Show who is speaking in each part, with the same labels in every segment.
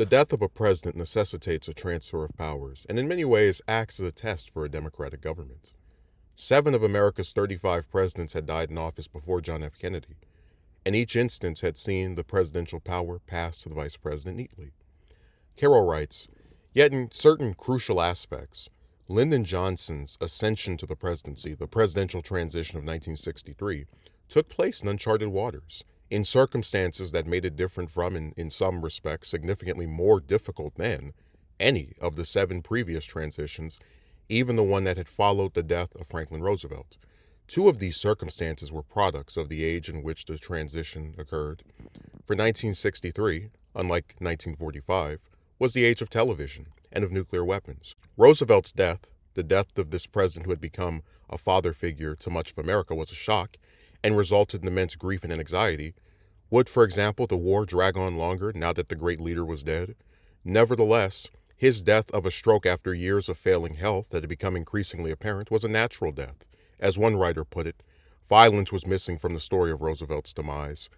Speaker 1: The death of a president necessitates a transfer of powers, and in many ways acts as a test for a democratic government. 7 of America's 35 presidents had died in office before John F. Kennedy, and each instance had seen the presidential power pass to the vice president neatly. Carroll writes, yet in certain crucial aspects, Lyndon Johnson's ascension to the presidency, the presidential transition of 1963, took place in uncharted waters, in circumstances that made it different from, and in some respects significantly more difficult than, any of the 7 previous transitions, even the one that had followed the death of Franklin Roosevelt. 2 of these circumstances were products of the age in which the transition occurred. For 1963, unlike 1945, was the age of television and of nuclear weapons. Roosevelt's death, the death of this president who had become a father figure to much of America, was a shock and resulted in immense grief and anxiety. Would, for example, the war drag on longer now that the great leader was dead? Nevertheless, his death of a stroke after years of failing health that had become increasingly apparent was a natural death. As one writer put it, violence was missing from the story of Roosevelt's demise.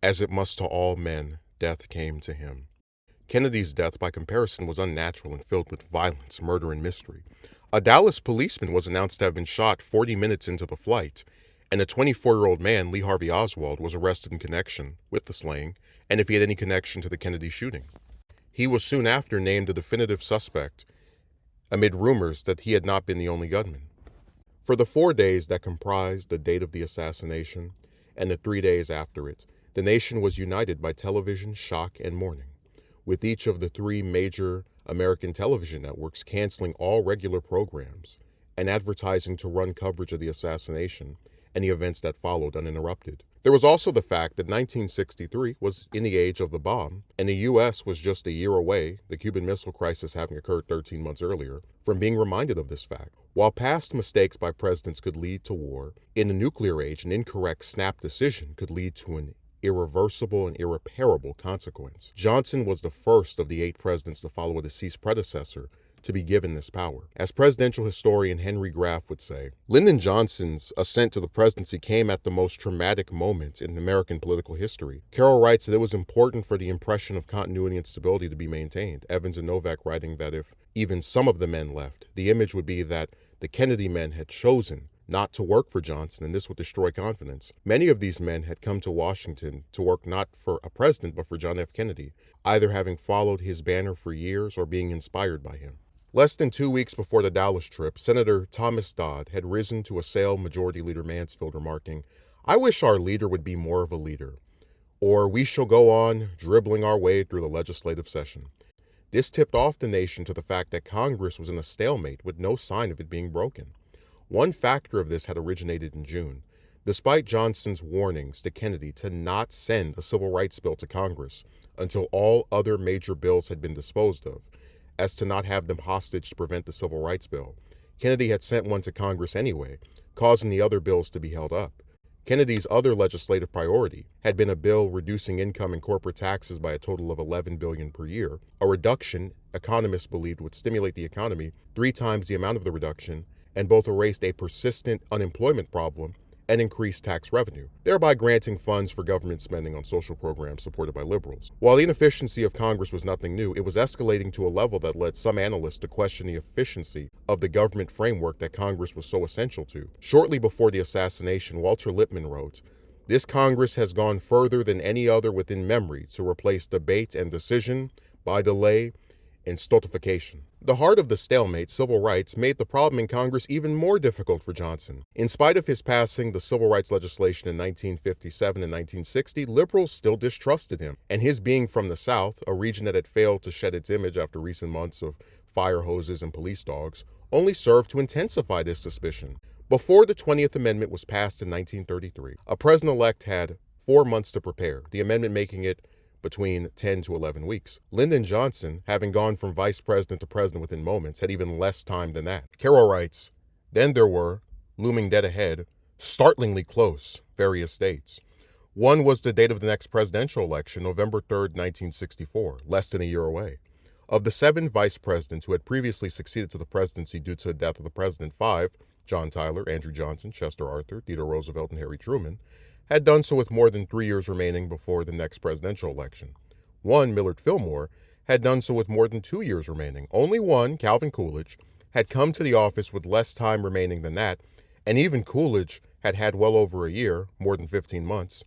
Speaker 1: As it must to all men, death came to him. Kennedy's death, by comparison, was unnatural and filled with violence, murder, and mystery. A Dallas policeman was announced to have been shot 40 minutes into the flight, and a 24-year-old man, Lee Harvey Oswald, was arrested in connection with the slaying, and if he had any connection to the Kennedy shooting. He was soon after named a definitive suspect, amid rumors that he had not been the only gunman. For the 4 days that comprised the date of the assassination, and the 3 days after it, the nation was united by television, shock, and mourning, with each of the 3 major American television networks canceling all regular programs and advertising to run coverage of the assassination and the events that followed uninterrupted. There was also the fact that 1963 was in the age of the bomb, and the U.S. was just a year away, the Cuban Missile Crisis having occurred 13 months earlier, from being reminded of this fact. While past mistakes by presidents could lead to war, in the nuclear age, an incorrect snap decision could lead to an irreversible and irreparable consequence. Johnson was the first of the 8 presidents to follow a deceased predecessor to be given this power. As presidential historian Henry Graff would say, Lyndon Johnson's ascent to the presidency came at the most traumatic moment in American political history. Carroll writes that it was important for the impression of continuity and stability to be maintained. Evans and Novak writing that if even some of the men left, the image would be that the Kennedy men had chosen not to work for Johnson, and this would destroy confidence. Many of these men had come to Washington to work not for a president, but for John F. Kennedy, either having followed his banner for years or being inspired by him. Less than 2 weeks before the Dallas trip, Senator Thomas Dodd had risen to assail Majority Leader Mansfield, remarking, "I wish our leader would be more of a leader, or we shall go on dribbling our way through the legislative session." This tipped off the nation to the fact that Congress was in a stalemate with no sign of it being broken. One factor of this had originated in June. Despite Johnson's warnings to Kennedy to not send a civil rights bill to Congress until all other major bills had been disposed of, as to not have them hostage to prevent the civil rights bill, Kennedy had sent one to Congress anyway, causing the other bills to be held up. Kennedy's other legislative priority had been a bill reducing income and corporate taxes by a total of $11 billion per year, a reduction economists believed would stimulate the economy 3 times the amount of the reduction, and both erased a persistent unemployment problem and increased tax revenue, thereby granting funds for government spending on social programs supported by liberals. While the inefficiency of Congress was nothing new, it was escalating to a level that led some analysts to question the efficiency of the government framework that Congress was so essential to. Shortly before the assassination, Walter Lippmann wrote, "This Congress has gone further than any other within memory to replace debate and decision by delay and stultification." The heart of the stalemate, civil rights, made the problem in Congress even more difficult for Johnson. In spite of his passing the civil rights legislation in 1957 and 1960, liberals still distrusted him, and his being from the South, a region that had failed to shed its image after recent months of fire hoses and police dogs, only served to intensify this suspicion. Before the 20th Amendment was passed in 1933, a president-elect had 4 months to prepare, the amendment making it between 10 to 11 weeks. Lyndon Johnson, having gone from vice president to president within moments, had even less time than that. Carroll writes, "Then there were, looming dead ahead, startlingly close, various dates. One was the date of the next presidential election, November 3rd, 1964, less than a year away. Of the 7 vice presidents who had previously succeeded to the presidency due to the death of the president, 5, John Tyler, Andrew Johnson, Chester Arthur, Theodore Roosevelt, and Harry Truman, had done so with more than 3 years remaining before the next presidential election. One, Millard Fillmore, had done so with more than 2 years remaining. Only one, Calvin Coolidge, had come to the office with less time remaining than that, and even Coolidge had had well over a year, more than 15 months.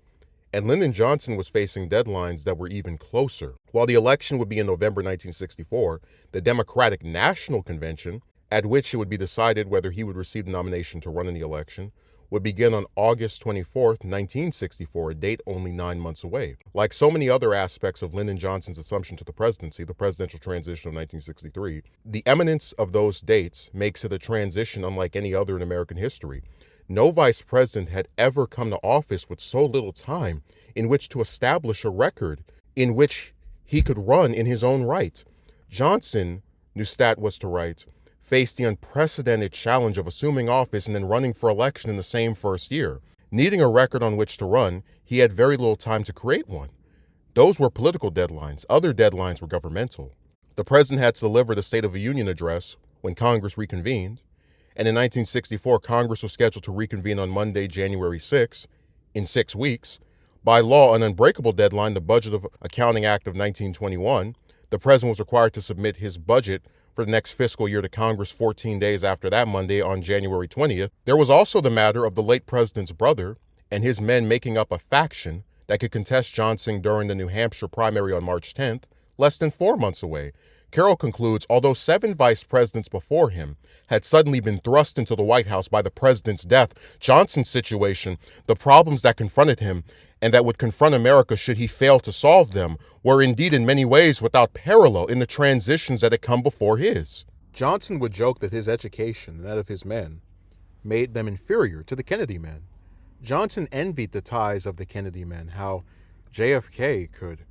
Speaker 1: And Lyndon Johnson was facing deadlines that were even closer. While the election would be in November 1964, the Democratic National Convention, at which it would be decided whether he would receive the nomination to run in the election, would begin on August 24th, 1964, a date only 9 months away. Like so many other aspects of Lyndon Johnson's assumption to the presidency, the presidential transition of 1963, the eminence of those dates makes it a transition unlike any other in American history. No vice president had ever come to office with so little time in which to establish a record in which he could run in his own right. Johnson, Neustadt was to write, faced the unprecedented challenge of assuming office and then running for election in the same first year. Needing a record on which to run, he had very little time to create one. Those were political deadlines. Other deadlines were governmental. The president had to deliver the State of the Union address when Congress reconvened, and in 1964, Congress was scheduled to reconvene on Monday, January 6, in 6 weeks. By law, an unbreakable deadline, the Budget of Accounting Act of 1921, the president was required to submit his budget for the next fiscal year to Congress 14 days after that Monday on January 20th. There was also the matter of the late president's brother and his men making up a faction that could contest Johnson during the New Hampshire primary on March 10th, less than 4 months away. Carroll concludes, although 7 vice presidents before him had suddenly been thrust into the White House by the president's death, Johnson's situation, the problems that confronted him and that would confront America should he fail to solve them, were indeed in many ways without parallel in the transitions that had come before his. Johnson would joke that his education and that of his men made them inferior to the Kennedy men. Johnson envied the ties of the Kennedy men, how JFK could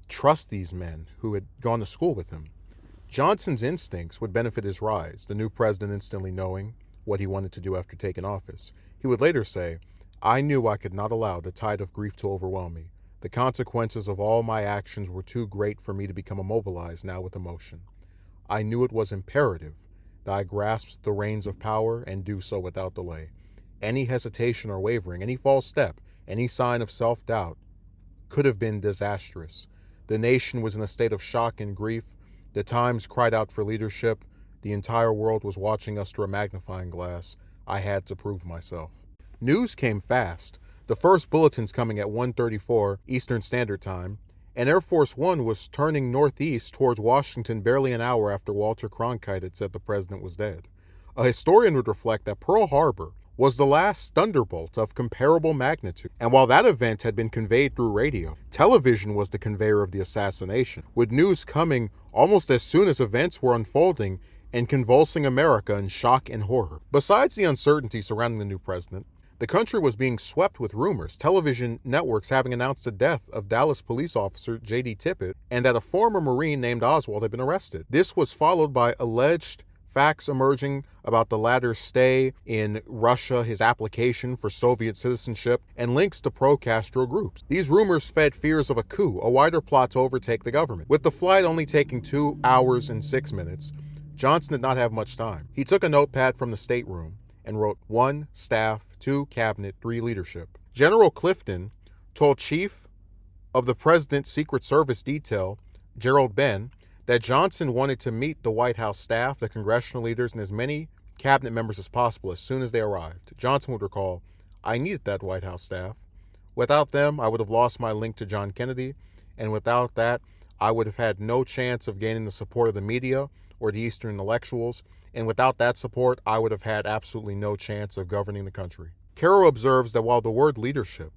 Speaker 1: trust these men who had gone to school with him. Johnson's instincts would benefit his rise, the new president instantly knowing what he wanted to do after taking office. He would later say, "I knew I could not allow the tide of grief to overwhelm me. The consequences of all my actions were too great for me to become immobilized now with emotion. I knew it was imperative that I grasp the reins of power and do so without delay. Any hesitation or wavering, any false step, any sign of self-doubt could have been disastrous. The nation was in a state of shock and grief. The Times cried out for leadership. The entire world was watching us through a magnifying glass. I had to prove myself." News came fast. The first bulletins coming at 1:34 Eastern Standard Time, and Air Force One was turning northeast towards Washington barely an hour after Walter Cronkite had said the president was dead. A historian would reflect that Pearl Harbor was the last thunderbolt of comparable magnitude, and while that event had been conveyed through radio, television was the conveyor of the assassination, with news coming almost as soon as events were unfolding and convulsing America in shock and horror. Besides the uncertainty surrounding the new president, the country was being swept with rumors, television networks having announced the death of Dallas police officer J.D. Tippit and that a former Marine named Oswald had been arrested. This was followed by alleged facts emerging about the latter's stay in Russia, his application for Soviet citizenship, and links to pro-Castro groups. These rumors fed fears of a coup, a wider plot to overtake the government. With the flight only taking 2 hours and 6 minutes, Johnson did not have much time. He took a notepad from the stateroom and wrote 1, staff, 2, cabinet, 3, leadership. General Clifton told Chief of the President's Secret Service detail, Gerald Benn, that Johnson wanted to meet the White House staff, the congressional leaders, and as many cabinet members as possible as soon as they arrived. Johnson would recall, "I needed that White House staff. Without them, I would have lost my link to John Kennedy, and without that, I would have had no chance of gaining the support of the media or the Eastern intellectuals, and without that support, I would have had absolutely no chance of governing the country." Carroll observes that while the word leadership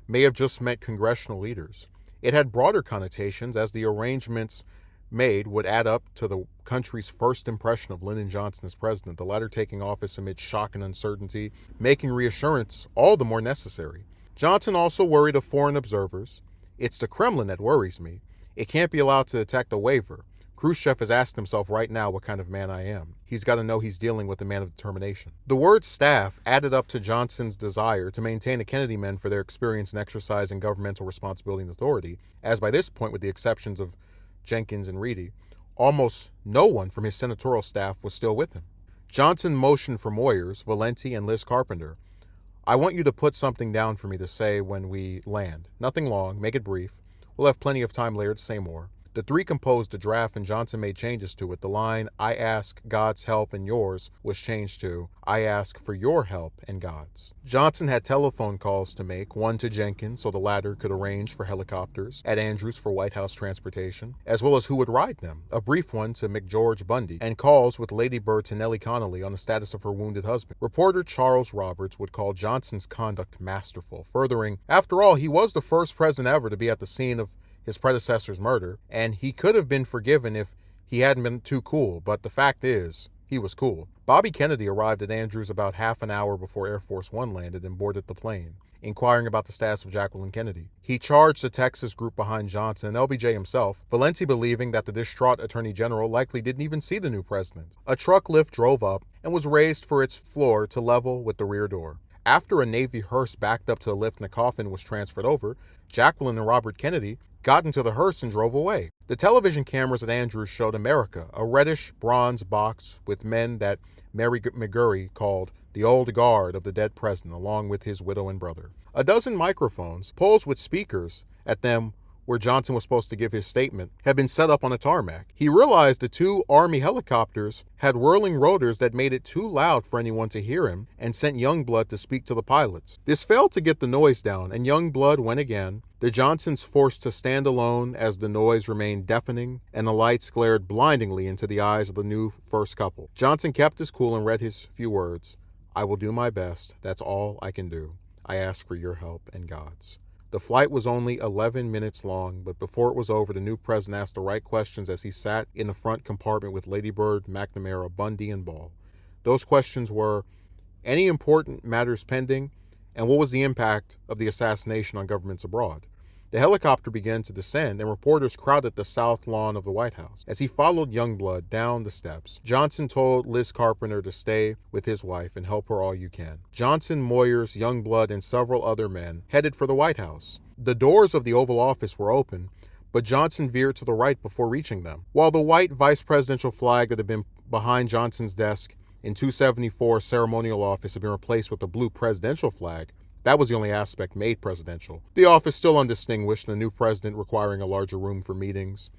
Speaker 1: may have just meant congressional leaders, it had broader connotations as the arrangements made would add up to the country's first impression of Lyndon Johnson as president, the latter taking office amid shock and uncertainty, making reassurance all the more necessary. Johnson also worried of foreign observers. "It's the Kremlin that worries me. It can't be allowed to detect a waver. Khrushchev has asked himself right now what kind of man I am. He's got to know he's dealing with a man of determination." The word staff added up to Johnson's desire to maintain the Kennedy men for their experience in exercising governmental responsibility and authority, as by this point, with the exceptions of Jenkins and Reedy, almost no one from his senatorial staff was still with him. Johnson motioned for Moyers, Valenti, and Liz Carpenter. "I want you to put something down for me to say when we land. Nothing long, make it brief. We'll have plenty of time later to say more. The three composed a draft and Johnson made changes to it. The line, "I ask God's help and yours," was changed to, "I ask for your help and God's." Johnson had telephone calls to make, one to Jenkins so the latter could arrange for helicopters at Andrews for White House transportation, as well as who would ride them, a brief one to McGeorge Bundy, and calls with Lady Bird to Nellie Connolly on the status of her wounded husband. Reporter Charles Roberts would call Johnson's conduct masterful, furthering, "After all, he was the first president ever to be at the scene of his predecessor's murder, and he could have been forgiven if he hadn't been too cool, but the fact is, he was cool." Bobby Kennedy arrived at Andrews about half an hour before Air Force One landed and boarded the plane, inquiring about the status of Jacqueline Kennedy. He charged the Texas group behind Johnson and LBJ himself, Valenti believing that the distraught Attorney General likely didn't even see the new president. A truck lift drove up and was raised for its floor to level with the rear door. After a Navy hearse backed up to the lift and a coffin was transferred over, Jacqueline and Robert Kennedy got into the hearse and drove away. The television cameras at Andrews showed America, a reddish bronze box with men that Mary McGurry called the old guard of the dead president, along with his widow and brother. A dozen microphones, poles with speakers at them where Johnson was supposed to give his statement, had been set up on a tarmac. He realized the two Army helicopters had whirling rotors that made it too loud for anyone to hear him and sent Youngblood to speak to the pilots. This failed to get the noise down, and Youngblood went again, the Johnsons forced to stand alone as the noise remained deafening and the lights glared blindingly into the eyes of the new first couple. Johnson kept his cool and read his few words. "I will do my best. That's all I can do. I ask for your help and God's." The flight was only 11 minutes long, but before it was over, the new president asked the right questions as he sat in the front compartment with Lady Bird, McNamara, Bundy, and Ball. Those questions were, any important matters pending, and what was the impact of the assassination on governments abroad? The helicopter began to descend, and reporters crowded the south lawn of the White House. As he followed Youngblood down the steps, Johnson told Liz Carpenter to stay with his wife and help her all you can. Johnson, Moyers, Youngblood, and several other men headed for the White House. The doors of the Oval Office were open, but Johnson veered to the right before reaching them. While the white vice presidential flag that had been behind Johnson's desk in 274 ceremonial office had been replaced with the blue presidential flag, that was the only aspect made presidential. The office still undistinguished, and the new president requiring a larger room for meetings,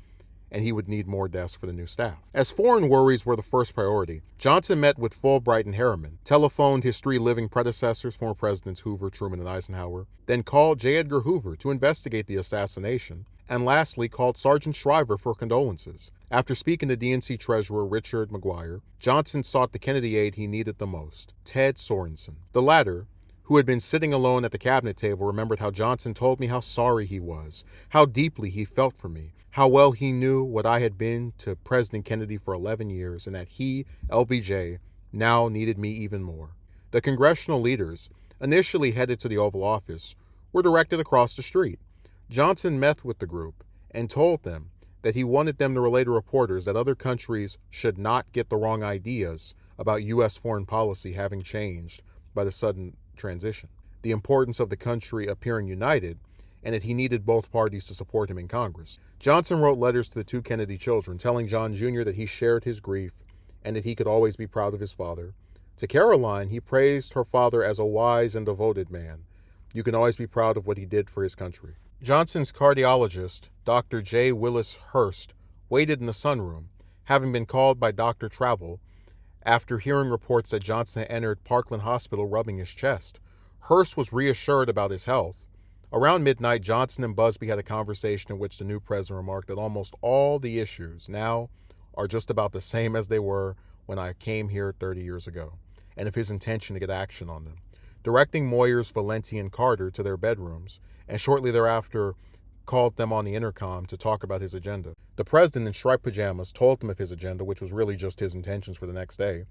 Speaker 1: and he would need more desks for the new staff. As foreign worries were the first priority, Johnson met with Fulbright and Harriman, telephoned his three living predecessors, former Presidents Hoover, Truman, and Eisenhower, then called J. Edgar Hoover to investigate the assassination, and lastly called Sergeant Shriver for condolences. After speaking to DNC Treasurer Richard McGuire, Johnson sought the Kennedy aide he needed the most, Ted Sorensen. The latter, who had been sitting alone at the cabinet table, remembered how Johnson told me how sorry he was, how deeply he felt for me, how well he knew what I had been to President Kennedy for 11 years, and that he, LBJ, now needed me even more. The congressional leaders, initially headed to the Oval Office, were directed across the street. Johnson met with the group and told them that he wanted them to relay to reporters that other countries should not get the wrong ideas about U.S. foreign policy having changed by the sudden transition, the importance of the country appearing united, and that he needed both parties to support him in Congress. Johnson wrote letters to the two Kennedy children, telling John Jr. that he shared his grief and that he could always be proud of his father. To Caroline, he praised her father as a wise and devoted man. You can always be proud of what he did for his country. Johnson's cardiologist, Dr. J. Willis Hurst, waited in the sunroom, having been called by Dr. Travel after hearing reports that Johnson had entered Parkland Hospital rubbing his chest. Hurst was reassured about his health. Around midnight, Johnson and Busby had a conversation in which the new president remarked that almost all the issues now are just about the same as they were when I came here 30 years ago, and of his intention to get action on them. Directing Moyers, Valenti, and Carter to their bedrooms, and shortly thereafter called them on the intercom to talk about his agenda. The president, in striped pajamas, told them of his agenda, which was really just his intentions for the next day.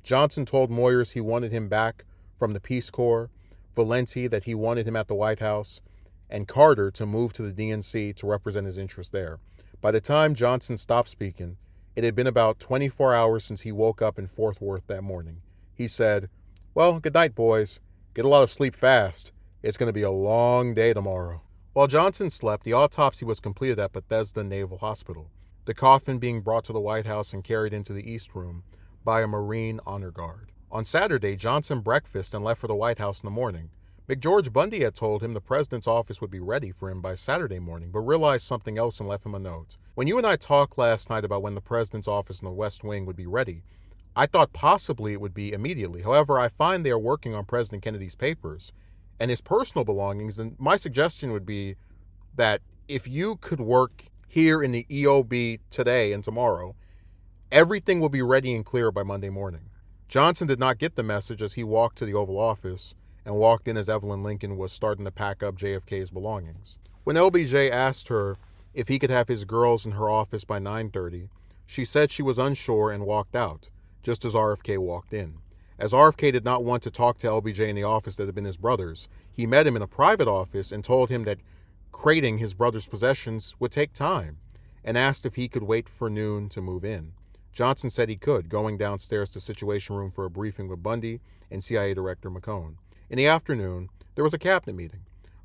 Speaker 1: Johnson told Moyers he wanted him back from the Peace Corps, Valenti that he wanted him at the White House, and Carter to move to the DNC to represent his interests there. By the time Johnson stopped speaking, it had been about 24 hours since he woke up in Fort Worth that morning. He said, "Well, good night, boys. Get a lot of sleep fast. It's going to be a long day tomorrow." While Johnson slept, the autopsy was completed at Bethesda Naval Hospital, the coffin being brought to the White House and carried into the East Room by a Marine honor guard. On Saturday, Johnson breakfasted and left for the White House in the morning. McGeorge Bundy had told him the president's office would be ready for him by Saturday morning, but realized something else and left him a note. When you and I talked last night about when the president's office in the West Wing would be ready, I thought possibly it would be immediately. However, I find they are working on President Kennedy's papers and his personal belongings, and my suggestion would be that if you could work here in the EOB today and tomorrow, everything will be ready and clear by Monday morning. Johnson did not get the message as he walked to the Oval Office and walked in as Evelyn Lincoln was starting to pack up JFK's belongings. When LBJ asked her if he could have his girls in her office by 9:30, she said she was unsure and walked out, just as RFK walked in. As RFK did not want to talk to LBJ in the office that had been his brother's, he met him in a private office and told him that crating his brother's possessions would take time, and asked if he could wait for noon to move in. Johnson said he could, going downstairs to the Situation Room for a briefing with Bundy and CIA Director McCone. In the afternoon, there was a cabinet meeting.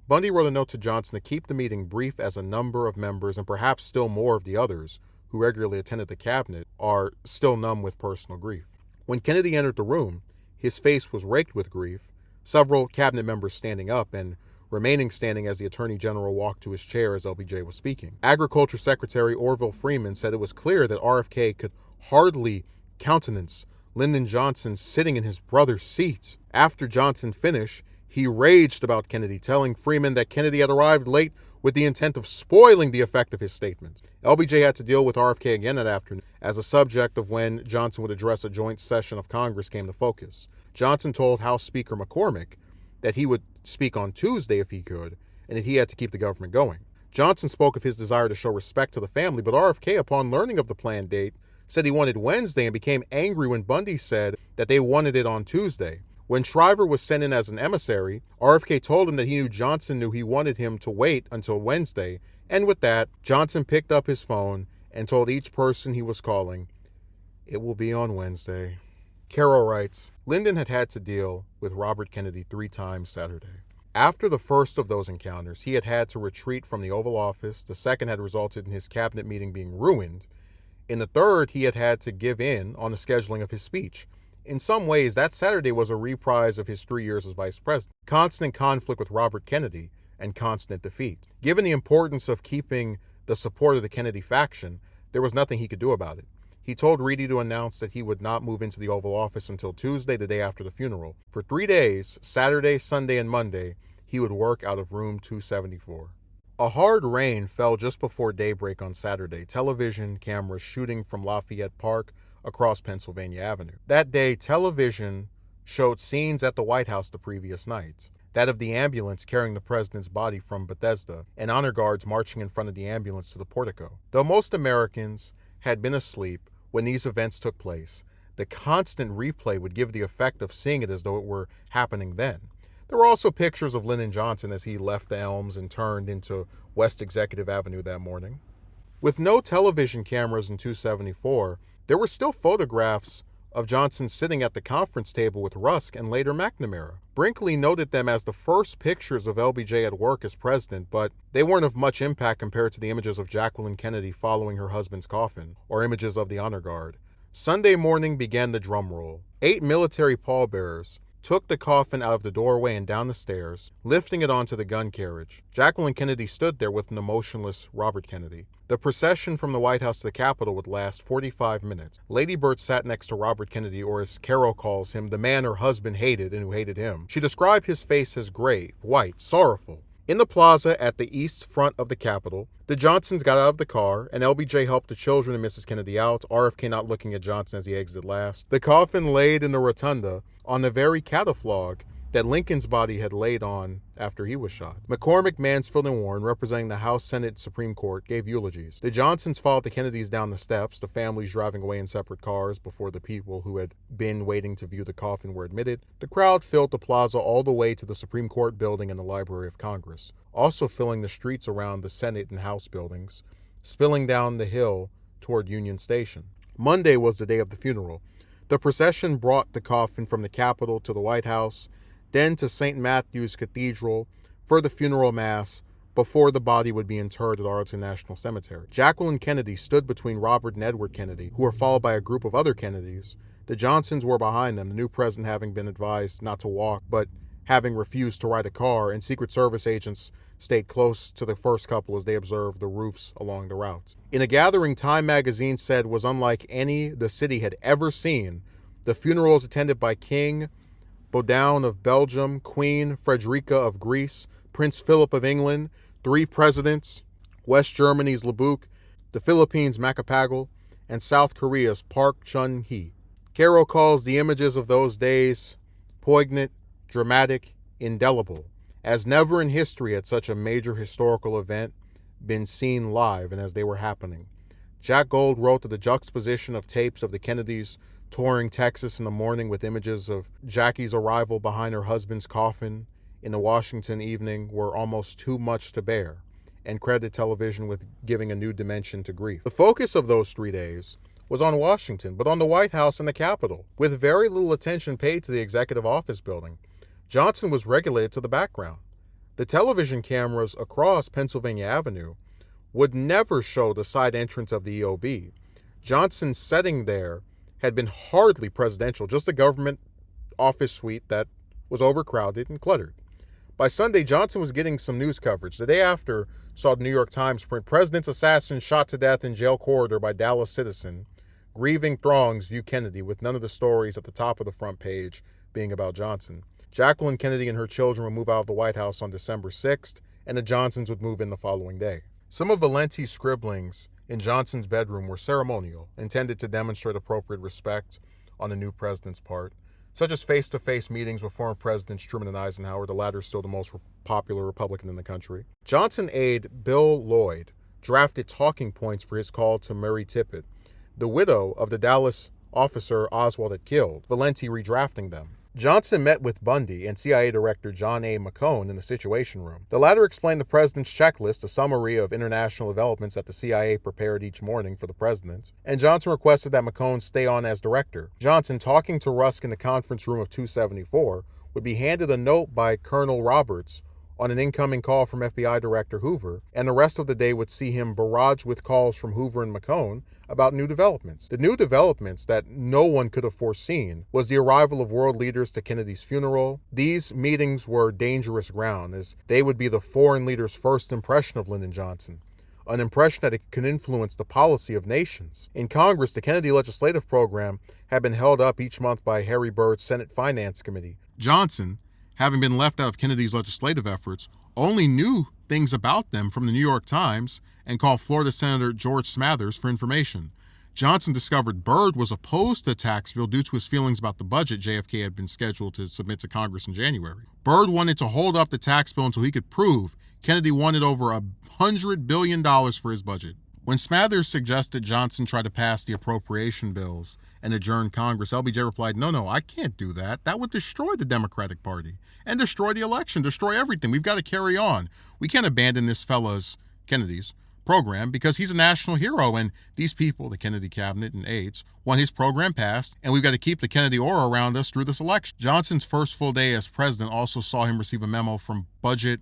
Speaker 1: Bundy wrote a note to Johnson to keep the meeting brief as a number of members, and perhaps still more of the others who regularly attended the cabinet, are still numb with personal grief. When Kennedy entered the room, his face was raked with grief, several cabinet members standing up and remaining standing as the Attorney General walked to his chair as LBJ was speaking. Agriculture Secretary Orville Freeman said it was clear that RFK could hardly countenance Lyndon Johnson sitting in his brother's seat. After Johnson finished, he raged about Kennedy, telling Freeman that Kennedy had arrived late with the intent of spoiling the effect of his statement. LBJ had to deal with RFK again that afternoon as the subject of when Johnson would address a joint session of Congress came to focus. Johnson told House Speaker McCormick that he would speak on Tuesday if he could, and that he had to keep the government going. Johnson spoke of his desire to show respect to the family, but RFK, upon learning of the planned date, said he wanted Wednesday and became angry when Bundy said that they wanted it on Tuesday. When Shriver was sent in as an emissary, RFK told him that he knew Johnson knew he wanted him to wait until Wednesday, and with that, Johnson picked up his phone and told each person he was calling, "It will be on Wednesday." Carol writes, Lyndon had had to deal with Robert Kennedy 3 times Saturday. After the first of those encounters, he had had to retreat from the Oval Office. The second had resulted in his cabinet meeting being ruined. In the third, he had had to give in on the scheduling of his speech. In some ways, that Saturday was a reprise of his 3 years as vice president. Constant conflict with Robert Kennedy and constant defeat. Given the importance of keeping the support of the Kennedy faction, there was nothing he could do about it. He told Reedy to announce that he would not move into the Oval Office until Tuesday, the day after the funeral. For 3 days, Saturday, Sunday, and Monday, he would work out of room 274. A hard rain fell just before daybreak on Saturday, television cameras shooting from Lafayette Park across Pennsylvania Avenue. That day, television showed scenes at the White House the previous night. That of the ambulance carrying the president's body from Bethesda, and honor guards marching in front of the ambulance to the portico. Though most Americans had been asleep when these events took place, the constant replay would give the effect of seeing it as though it were happening then. There were also pictures of Lyndon Johnson as he left the Elms and turned into West Executive Avenue that morning. With no television cameras in 274, there were still photographs of Johnson sitting at the conference table with Rusk and later McNamara. Brinkley noted them as the first pictures of LBJ at work as president, but they weren't of much impact compared to the images of Jacqueline Kennedy following her husband's coffin, or images of the honor guard. Sunday morning began the drum roll. 8 military pallbearers took the coffin out of the doorway and down the stairs, lifting it onto the gun carriage. Jacqueline Kennedy stood there with an emotionless Robert Kennedy. The procession from the White House to the Capitol would last 45 minutes. Lady Bird sat next to Robert Kennedy, or as Carol calls him, the man her husband hated and who hated him. She described his face as grave, white, sorrowful. In the plaza at the east front of the Capitol, the Johnsons got out of the car, and LBJ helped the children and Mrs. Kennedy out, RFK not looking at Johnson as he exited last. The coffin laid in the rotunda on the very catafalque that Lincoln's body had laid on after he was shot. McCormick, Mansfield, and Warren, representing the House, Senate, Supreme Court, gave eulogies. The Johnsons followed the Kennedys down the steps, the families driving away in separate cars before the people who had been waiting to view the coffin were admitted. The crowd filled the plaza all the way to the Supreme Court building and the Library of Congress, also filling the streets around the Senate and House buildings, spilling down the hill toward Union Station. Monday was the day of the funeral. The procession brought the coffin from the Capitol to the White House, then to St. Matthew's Cathedral for the funeral mass before the body would be interred at Arlington National Cemetery. Jacqueline Kennedy stood between Robert and Edward Kennedy, who were followed by a group of other Kennedys. The Johnsons were behind them, the new president having been advised not to walk, but having refused to ride a car, and Secret Service agents stayed close to the first couple as they observed the roofs along the route. In a gathering Time magazine said was unlike any the city had ever seen, the funeral was attended by King Baudouin of Belgium, Queen Frederica of Greece, Prince Philip of England, 3 presidents, West Germany's Lebuc, the Philippines' Macapagal, and South Korea's Park Chung-hee. Caro calls the images of those days poignant, dramatic, indelible, as never in history had such a major historical event been seen live and as they were happening. Jack Gold wrote that the juxtaposition of tapes of the Kennedys touring Texas in the morning with images of Jackie's arrival behind her husband's coffin in the Washington evening were almost too much to bear, and credited television with giving a new dimension to grief. The focus of those 3 days was on Washington, but on the White House and the Capitol, with very little attention paid to the Executive Office Building. Johnson was relegated to the background. The television cameras across Pennsylvania Avenue would never show the side entrance of the EOB. Johnson's setting there had been hardly presidential, just a government office suite that was overcrowded and cluttered. By Sunday, Johnson was getting some news coverage. The day after saw the New York Times print, "President's assassin shot to death in jail corridor by Dallas citizen. Grieving throngs view Kennedy," with none of the stories at the top of the front page being about Johnson. Jacqueline Kennedy and her children would move out of the White House on December 6th, and the Johnsons would move in the following day. Some of Valenti's scribblings in Johnson's bedroom were ceremonial, intended to demonstrate appropriate respect on the new president's part, such as face-to-face meetings with former Presidents Truman and Eisenhower, the latter still the most popular Republican in the country. Johnson aide Bill Lloyd drafted talking points for his call to Mary Tippit, the widow of the Dallas officer Oswald had killed, Valenti redrafting them. Johnson met with Bundy and CIA Director John A. McCone in the Situation Room. The latter explained the president's checklist, a summary of international developments that the CIA prepared each morning for the president, and Johnson requested that McCone stay on as director. Johnson, talking to Rusk in the conference room of 274, would be handed a note by Colonel Roberts on an incoming call from FBI Director Hoover, and the rest of the day would see him barraged with calls from Hoover and McCone about new developments. The new developments that no one could have foreseen was the arrival of world leaders to Kennedy's funeral. These meetings were dangerous ground, as they would be the foreign leaders' first impression of Lyndon Johnson, an impression that it could influence the policy of nations. In Congress, the Kennedy legislative program had been held up each month by Harry Byrd's Senate Finance Committee. Johnson, having been left out of Kennedy's legislative efforts, only knew things about them from the New York Times and called Florida Senator George Smathers for information. Johnson discovered Byrd was opposed to the tax bill due to his feelings about the budget JFK had been scheduled to submit to Congress in January. Byrd wanted to hold up the tax bill until he could prove Kennedy wanted over $100 billion for his budget. When Smathers suggested Johnson try to pass the appropriation bills and adjourn Congress, LBJ replied, No, I can't do that. That would destroy the Democratic Party and destroy the election, destroy everything. We've got to carry on. We can't abandon this fella's, Kennedy's, program because he's a national hero, and these people, the Kennedy cabinet and aides, want his program passed, and we've got to keep the Kennedy aura around us through this election. Johnson's first full day as president also saw him receive a memo from Budget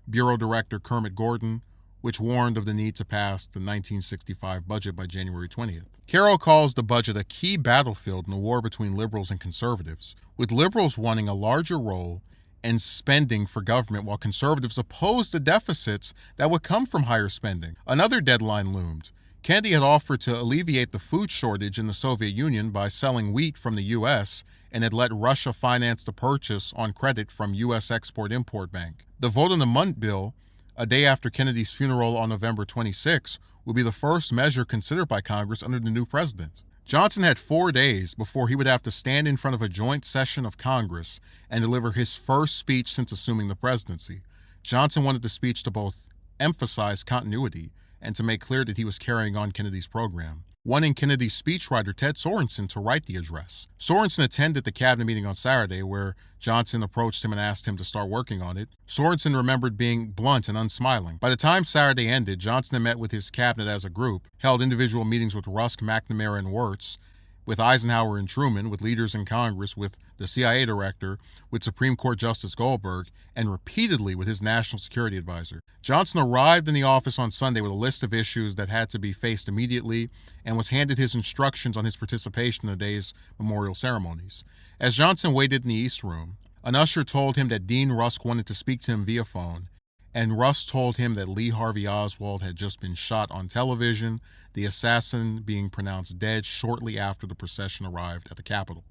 Speaker 1: Bureau Director Kermit Gordon, which warned of the need to pass the 1965 budget by January 20th. Caro calls the budget a key battlefield in the war between liberals and conservatives, with liberals wanting a larger role and spending for government, while conservatives opposed the deficits that would come from higher spending. Another deadline loomed. Kennedy had offered to alleviate the food shortage in the Soviet Union by selling wheat from the U.S. and had let Russia finance the purchase on credit from U.S. Export-Import Bank. The vote on the Mundt bill, a day after Kennedy's funeral on November 26, would be the first measure considered by Congress under the new president. Johnson had 4 days before he would have to stand in front of a joint session of Congress and deliver his first speech since assuming the presidency. Johnson wanted the speech to both emphasize continuity and to make clear that he was carrying on Kennedy's program, wanting Kennedy's speechwriter Ted Sorensen to write the address. Sorensen attended the cabinet meeting on Saturday, where Johnson approached him and asked him to start working on it. Sorensen remembered being blunt and unsmiling. By the time Saturday ended, Johnson had met with his cabinet as a group, held individual meetings with Rusk, McNamara, and Wirtz, with Eisenhower and Truman, with leaders in Congress, with the CIA director, with Supreme Court Justice Goldberg, and repeatedly with his national security advisor. Johnson arrived in the office on Sunday with a list of issues that had to be faced immediately and was handed his instructions on his participation in the day's memorial ceremonies. As Johnson waited in the East Room, an usher told him that Dean Rusk wanted to speak to him via phone
Speaker 2: and Russ told him that Lee Harvey Oswald had just been shot on television, the assassin being pronounced dead shortly after the procession arrived at the Capitol.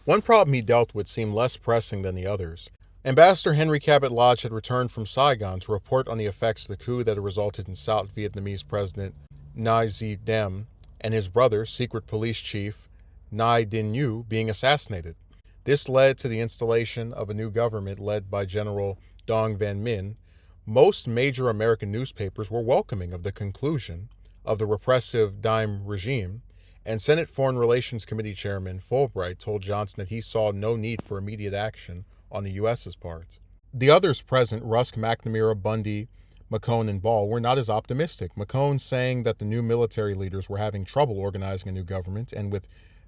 Speaker 1: One problem he dealt with seemed less pressing than the others. Ambassador Henry Cabot Lodge had returned from Saigon to report on the effects of the coup that had resulted in South Vietnamese President Nai Dinh Diem and his brother, secret police chief Nai Dinh Nhu, being assassinated. This led to the installation of a new government led by General Dong Van Minh. Most major American newspapers were welcoming of the conclusion of the repressive Diem regime, and Senate Foreign Relations Committee Chairman Fulbright told Johnson that he saw no need for immediate action on the U.S.'s part. The others present, Rusk, McNamara, Bundy, McCone, and Ball, were not as optimistic. McCone saying that the new military leaders were having trouble organizing a new government, and with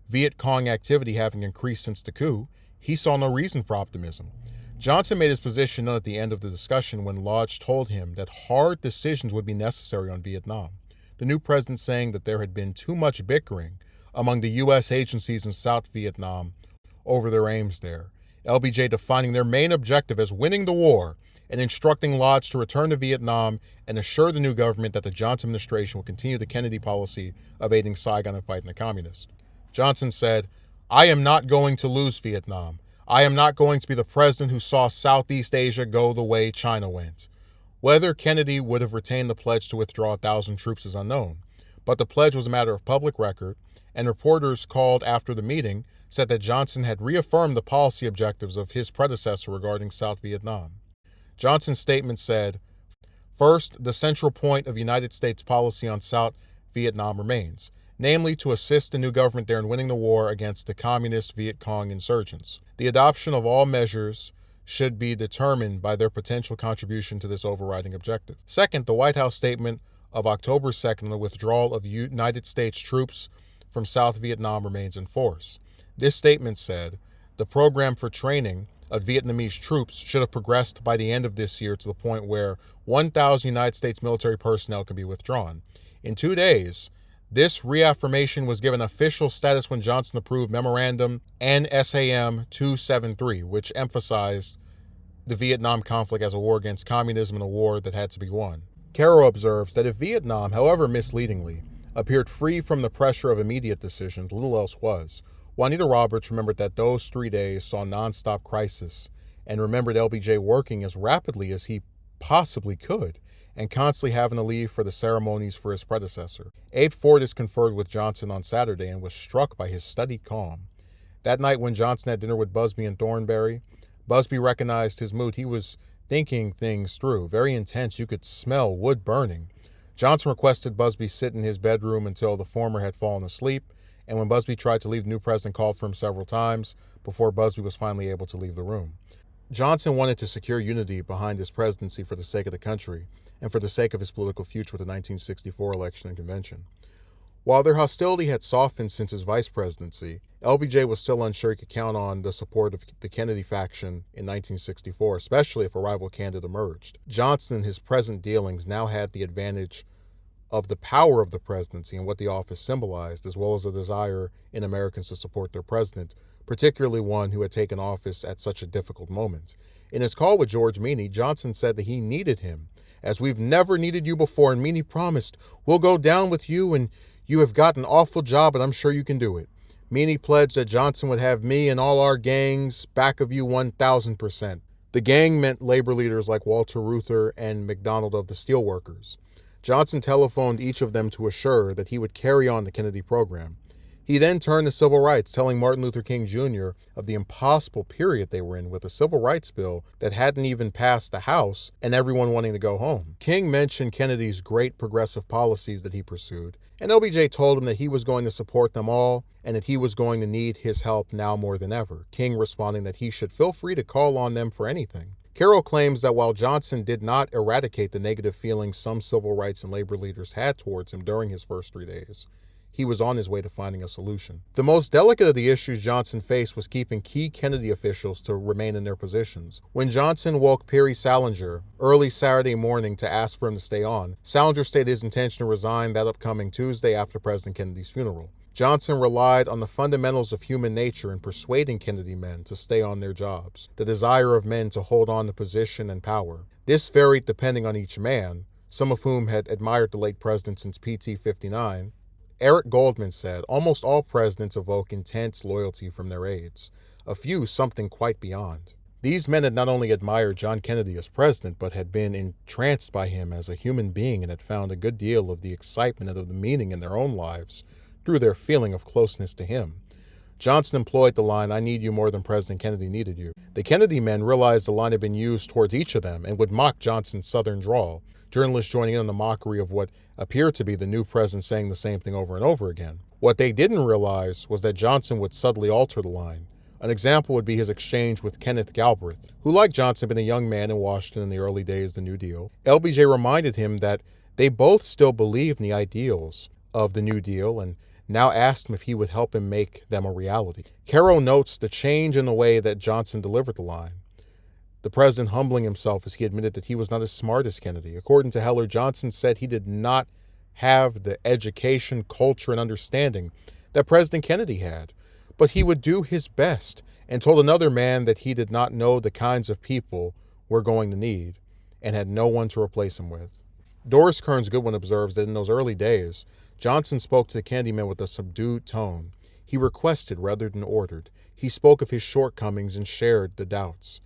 Speaker 1: Viet Cong activity having increased since the coup, he saw no reason for optimism. Johnson made his position known at the end of the discussion when Lodge told him that hard decisions would be necessary on Vietnam. The new president saying that there had been too much bickering among the U.S. agencies in South Vietnam over their aims there. LBJ defining their main objective as winning the war and instructing Lodge to return to Vietnam and assure the new government that the Johnson administration will continue the Kennedy policy of aiding Saigon and fighting the communists. Johnson said, "I am not going to lose Vietnam. I am not going to be the president who saw Southeast Asia go the way China went." Whether Kennedy would have retained the pledge to withdraw 1,000 troops is unknown, but the pledge was a matter of public record, and reporters called after the meeting said that Johnson had reaffirmed the policy objectives of his predecessor regarding South Vietnam. Johnson's statement said, "First, the central point of United States policy on South Vietnam remains, namely to assist the new government there in winning the war against the communist Viet Cong insurgents. The adoption of all measures should be determined by their potential contribution to this overriding objective. Second, the White House statement of October 2nd on the withdrawal of United States troops from South Vietnam remains in force. This statement said the program for training of Vietnamese troops should have progressed by the end of this year to the point where 1,000 United States military personnel can be withdrawn. In 2 days, this reaffirmation was given official status when Johnson approved Memorandum NSAM 273, which emphasized the Vietnam conflict as a war against communism and a war that had to be won. Caro observes that if Vietnam, however misleadingly, appeared free from the pressure of immediate decisions, little else was. Juanita Roberts remembered that those 3 days saw nonstop crisis and remembered LBJ working as rapidly as he possibly could and constantly having to leave for the ceremonies for his predecessor. Abe Fortas conferred with Johnson on Saturday and was struck by his studied calm. That night when Johnson had dinner with Busby and Thornberry, Busby recognized his mood. He was thinking things through, very intense. You could smell wood burning. Johnson requested Busby sit in his bedroom until the former had fallen asleep, and when Busby tried to leave, the new president called for him several times before Busby was finally able to leave the room. Johnson wanted to secure unity behind his presidency for the sake of the country and for the sake of his political future with the 1964 election and convention. While their hostility had softened since his vice presidency, LBJ was still unsure he could count on the support of the Kennedy faction in 1964, especially if a rival candidate emerged. Johnson and his present dealings now had the advantage of the power of the presidency and what the office symbolized, as well as a desire in Americans to support their president, particularly one who had taken office at such a difficult moment. In his call with George Meany, Johnson said that he needed him, as we've never needed you before, and Meany promised, "We'll go down with you, and you have got an awful job, and I'm sure you can do it." Meany pledged that Johnson would have me and all our gangs back of you 1,000%. The gang meant labor leaders like Walter Reuther and McDonald of the Steelworkers. Johnson telephoned each of them to assure that he would carry on the Kennedy program. He then turned to civil rights, telling Martin Luther King Jr. of the impossible period they were in with a civil rights bill that hadn't even passed the House and everyone wanting to go home. King mentioned Kennedy's great progressive policies that he pursued, and LBJ told him that he was going to support them all and that he was going to need his help now more than ever, King responding that he should feel free to call on them for anything. Carroll claims that while Johnson did not eradicate the negative feelings some civil rights and labor leaders had towards him during his first 3 days, he was on his way to finding a solution. The most delicate of the issues Johnson faced was keeping key Kennedy officials to remain in their positions. When Johnson woke Perry Salinger early Saturday morning to ask for him to stay on, Salinger stated his intention to resign that upcoming Tuesday after President Kennedy's funeral. Johnson relied on the fundamentals of human nature in persuading Kennedy men to stay on their jobs, the desire of men to hold on to position and power. This varied depending on each man, some of whom had admired the late president since PT 59. Eric Goldman said, almost all presidents evoke intense loyalty from their aides, a few something quite beyond. These men had not only admired John Kennedy as president, but had been entranced by him as a human being and had found a good deal of the excitement and of the meaning in their own lives through their feeling of closeness to him. Johnson employed the line, "I need you more than President Kennedy needed you." The Kennedy men realized the line had been used towards each of them and would mock Johnson's southern drawl, journalists joining in on the mockery of what appeared to be the new president saying the same thing over and over again. What they didn't realize was that Johnson would subtly alter the line. An example would be his exchange with Kenneth Galbraith, who, like Johnson, had been a young man in Washington in the early days of the New Deal. LBJ reminded him that they both still believed in the ideals of the New Deal and now asked him if he would help him make them a reality. Caro notes the change in the way that Johnson delivered the line, the president humbling himself as he admitted that he was not as smart as Kennedy. According to Heller, Johnson said he did not have the education, culture, and understanding that President Kennedy had, but he would do his best, and told another man that he did not know the kinds of people we're going to need and had no one to replace him with. Doris Kearns Goodwin observes that in those early days, Johnson spoke to the Kennedy men with a subdued tone. He requested rather than ordered. He spoke of his shortcomings and shared the doubts.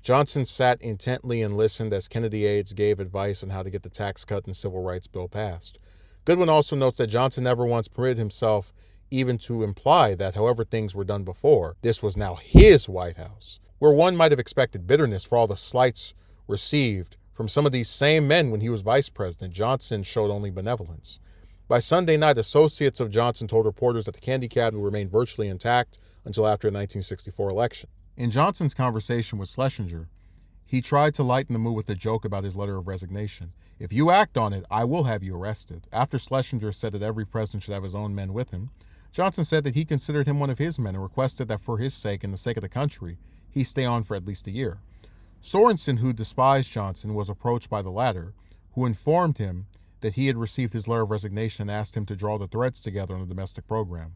Speaker 1: Johnson sat intently and listened as Kennedy aides gave advice on how to get the tax cut and civil rights bill passed. Goodwin also notes that Johnson never once permitted himself even to imply that however things were done before, this was now his White House. Where one might have expected bitterness for all the slights received from some of these same men when he was vice president, Johnson showed only benevolence. By Sunday night, associates of Johnson told reporters that the Kennedy cabinet remained virtually intact until after the 1964 election. In Johnson's conversation with Schlesinger, he tried to lighten the mood with a joke about his letter of resignation. "If you act on it, I will have you arrested." After Schlesinger said that every president should have his own men with him, Johnson said that he considered him one of his men and requested that for his sake and the sake of the country, he stay on for at least a year. Sorensen, who despised Johnson, was approached by the latter, who informed him that he had received his letter of resignation and asked him to draw the threads together on the domestic program.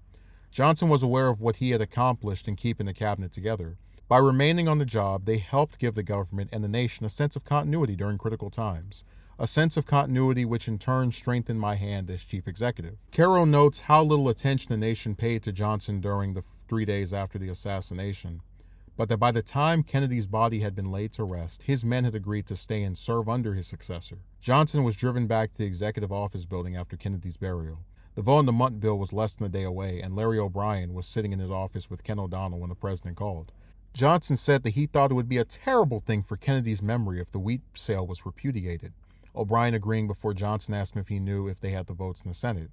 Speaker 1: Johnson was aware of what he had accomplished in keeping the cabinet together. By remaining on the job, they helped give the government and the nation a sense of continuity during critical times, a sense of continuity which in turn strengthened my hand as chief executive. Caro notes how little attention the nation paid to Johnson during the 3 days after the assassination, but that by the time Kennedy's body had been laid to rest, his men had agreed to stay and serve under his successor. Johnson was driven back to the executive office building after Kennedy's burial. The vote on the Munt bill was less than a day away, and Larry O'Brien was sitting in his office with Ken O'Donnell when the president called. Johnson said that he thought it would be a terrible thing for Kennedy's memory if the wheat sale was repudiated, O'Brien agreeing before Johnson asked him if he knew if they had the votes in the Senate.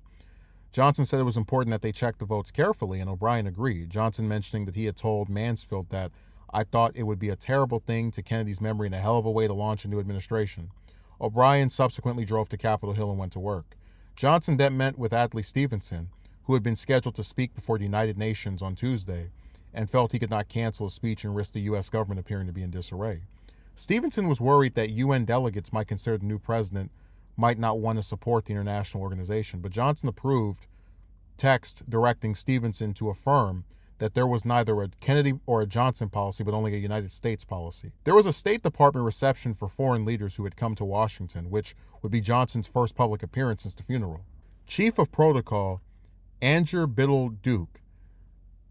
Speaker 1: Johnson said it was important that they check the votes carefully, and O'Brien agreed, Johnson mentioning that he had told Mansfield that, "I thought it would be a terrible thing to Kennedy's memory and a hell of a way to launch a new administration." O'Brien subsequently drove to Capitol Hill and went to work. Johnson then met with Adlai Stevenson, who had been scheduled to speak before the United Nations on Tuesday, and felt he could not cancel a speech and risk the U.S. government appearing to be in disarray. Stevenson was worried that UN delegates might consider the new president might not want to support the international organization, but Johnson approved text directing Stevenson to affirm that there was neither a Kennedy or a Johnson policy, but only a United States policy. There was a State Department reception for foreign leaders who had come to Washington, which would be Johnson's first public appearance since the funeral. Chief of Protocol Anger Biddle Duke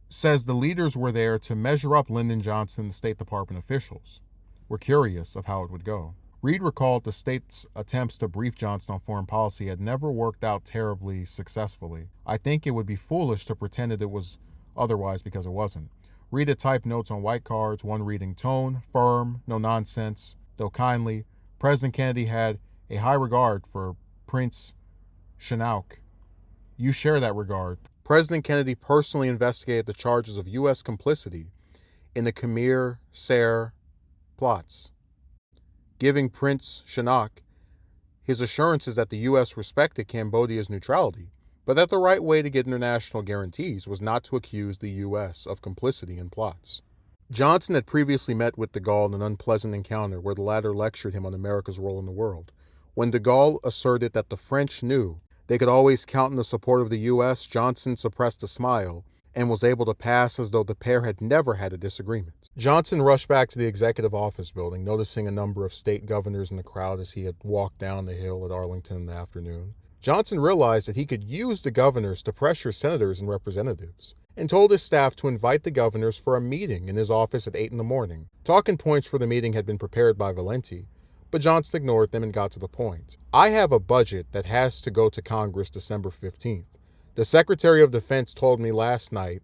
Speaker 1: says the leaders were there to measure up Lyndon Johnson and the State Department officials. Were curious of how it would go. Reed recalled the state's attempts to brief Johnson on foreign policy had never worked out terribly successfully. "I think it would be foolish to pretend that it was otherwise because it wasn't." Reed had typed notes on white cards, one reading, "Tone, firm, no nonsense, though kindly. President Kennedy had a high regard for Prince Sihanouk. You share that regard. President Kennedy personally investigated the charges of U.S. complicity in the Khmer Ser plots, giving Prince Sihanouk his assurances that the U.S. respected Cambodia's neutrality, but that the right way to get international guarantees was not to accuse the U.S. of complicity in plots." Johnson had previously met with de Gaulle in an unpleasant encounter where the latter lectured him on America's role in the world. When de Gaulle asserted that the French knew
Speaker 2: They could always count on the support of the U.S., Johnson suppressed a smile and was able to pass as though the pair had never had a disagreement. Johnson rushed back to the executive office building, noticing a number of state governors in the crowd as he had walked down the hill at Arlington in the afternoon. Johnson realized that he could use the governors to pressure senators and representatives, and told his staff to invite the governors for a meeting in his office at 8 in the morning. Talking points for the meeting had been prepared by Valenti, but Johnson ignored them and got to the point. I have a budget that has to go to Congress December 15th. The Secretary of Defense told me last night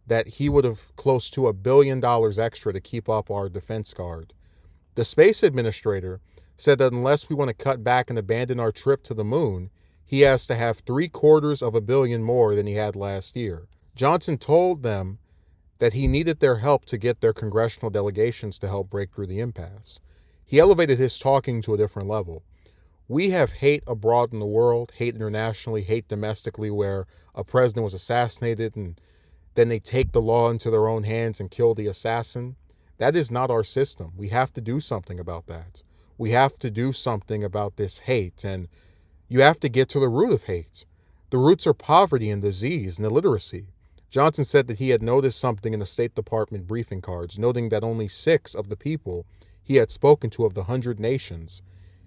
Speaker 2: that he would have close to $1 billion extra to keep up our defense guard. The Space Administrator said that unless we want to cut back and abandon our trip to the moon, he has to have $750 million more than he had last year. Johnson told them that he needed their help to get their congressional delegations to help break through the impasse. He elevated his talking to a different level. We have hate abroad in the world, hate internationally, hate domestically, where a president was assassinated and then they take the law into their own hands and kill the assassin. That is not our system. We have to do something about that. We have to do something about this hate, and you have to get to the root of hate. The roots are poverty and disease and illiteracy. Johnson said that he had noticed something in the State Department briefing cards, noting that only 6 of the people he had spoken to of the 100 nations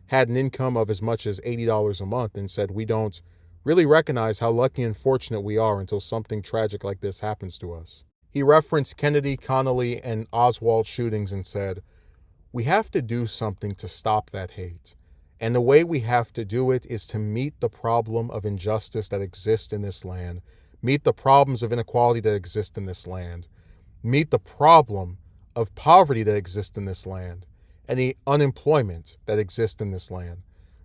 Speaker 2: had an income of as much as $80 a month, and said, we don't really recognize how lucky and fortunate we are until something tragic like this happens to us. He referenced Kennedy, Connolly, and Oswald shootings and said, we have to do something to stop that hate. And the way we have to do it is to meet the problem of injustice that exists in this land, meet the problems of inequality that exist in this land, meet the problem of poverty that exists in this land, and the unemployment that exists in this land.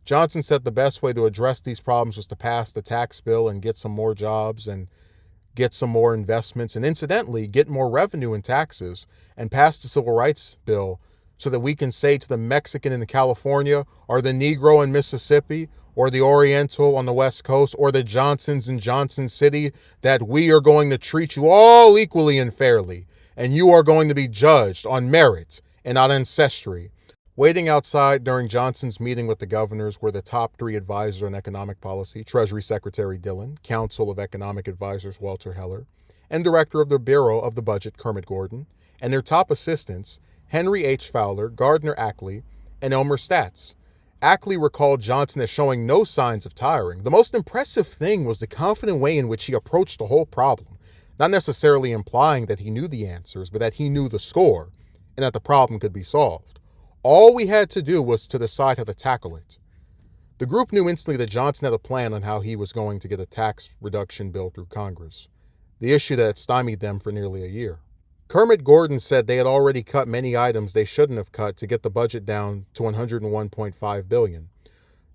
Speaker 2: Johnson said the best way to address these problems was to pass the tax bill and get some more jobs and get some more investments, and incidentally, get more revenue in taxes and pass the civil rights bill so that we can say to the Mexican in California, or the Negro in Mississippi, or the Oriental on the West Coast, or the Johnsons in Johnson City, that we are going to treat you all equally and fairly, and you are going to be judged on merit and not ancestry. Waiting outside during Johnson's meeting with the governors were the top 3 advisors on economic policy, Treasury Secretary Dillon, Council of Economic Advisors Walter Heller, and Director of the Bureau of the Budget Kermit Gordon, and their top assistants, Henry H. Fowler, Gardner Ackley, and Elmer Statz. Ackley recalled Johnson as showing no signs of tiring. The most impressive thing was the confident way in which he approached the whole problem, not necessarily implying that he knew the answers, but that he knew the score, and that the problem could be solved. All we had to do was to decide how to tackle it. The group knew instantly that Johnson had a plan on how he was going to get a tax reduction bill through Congress, the issue that had stymied them for nearly a year. Kermit Gordon said they had already cut many items they shouldn't have cut to get the budget down to $101.5 billion.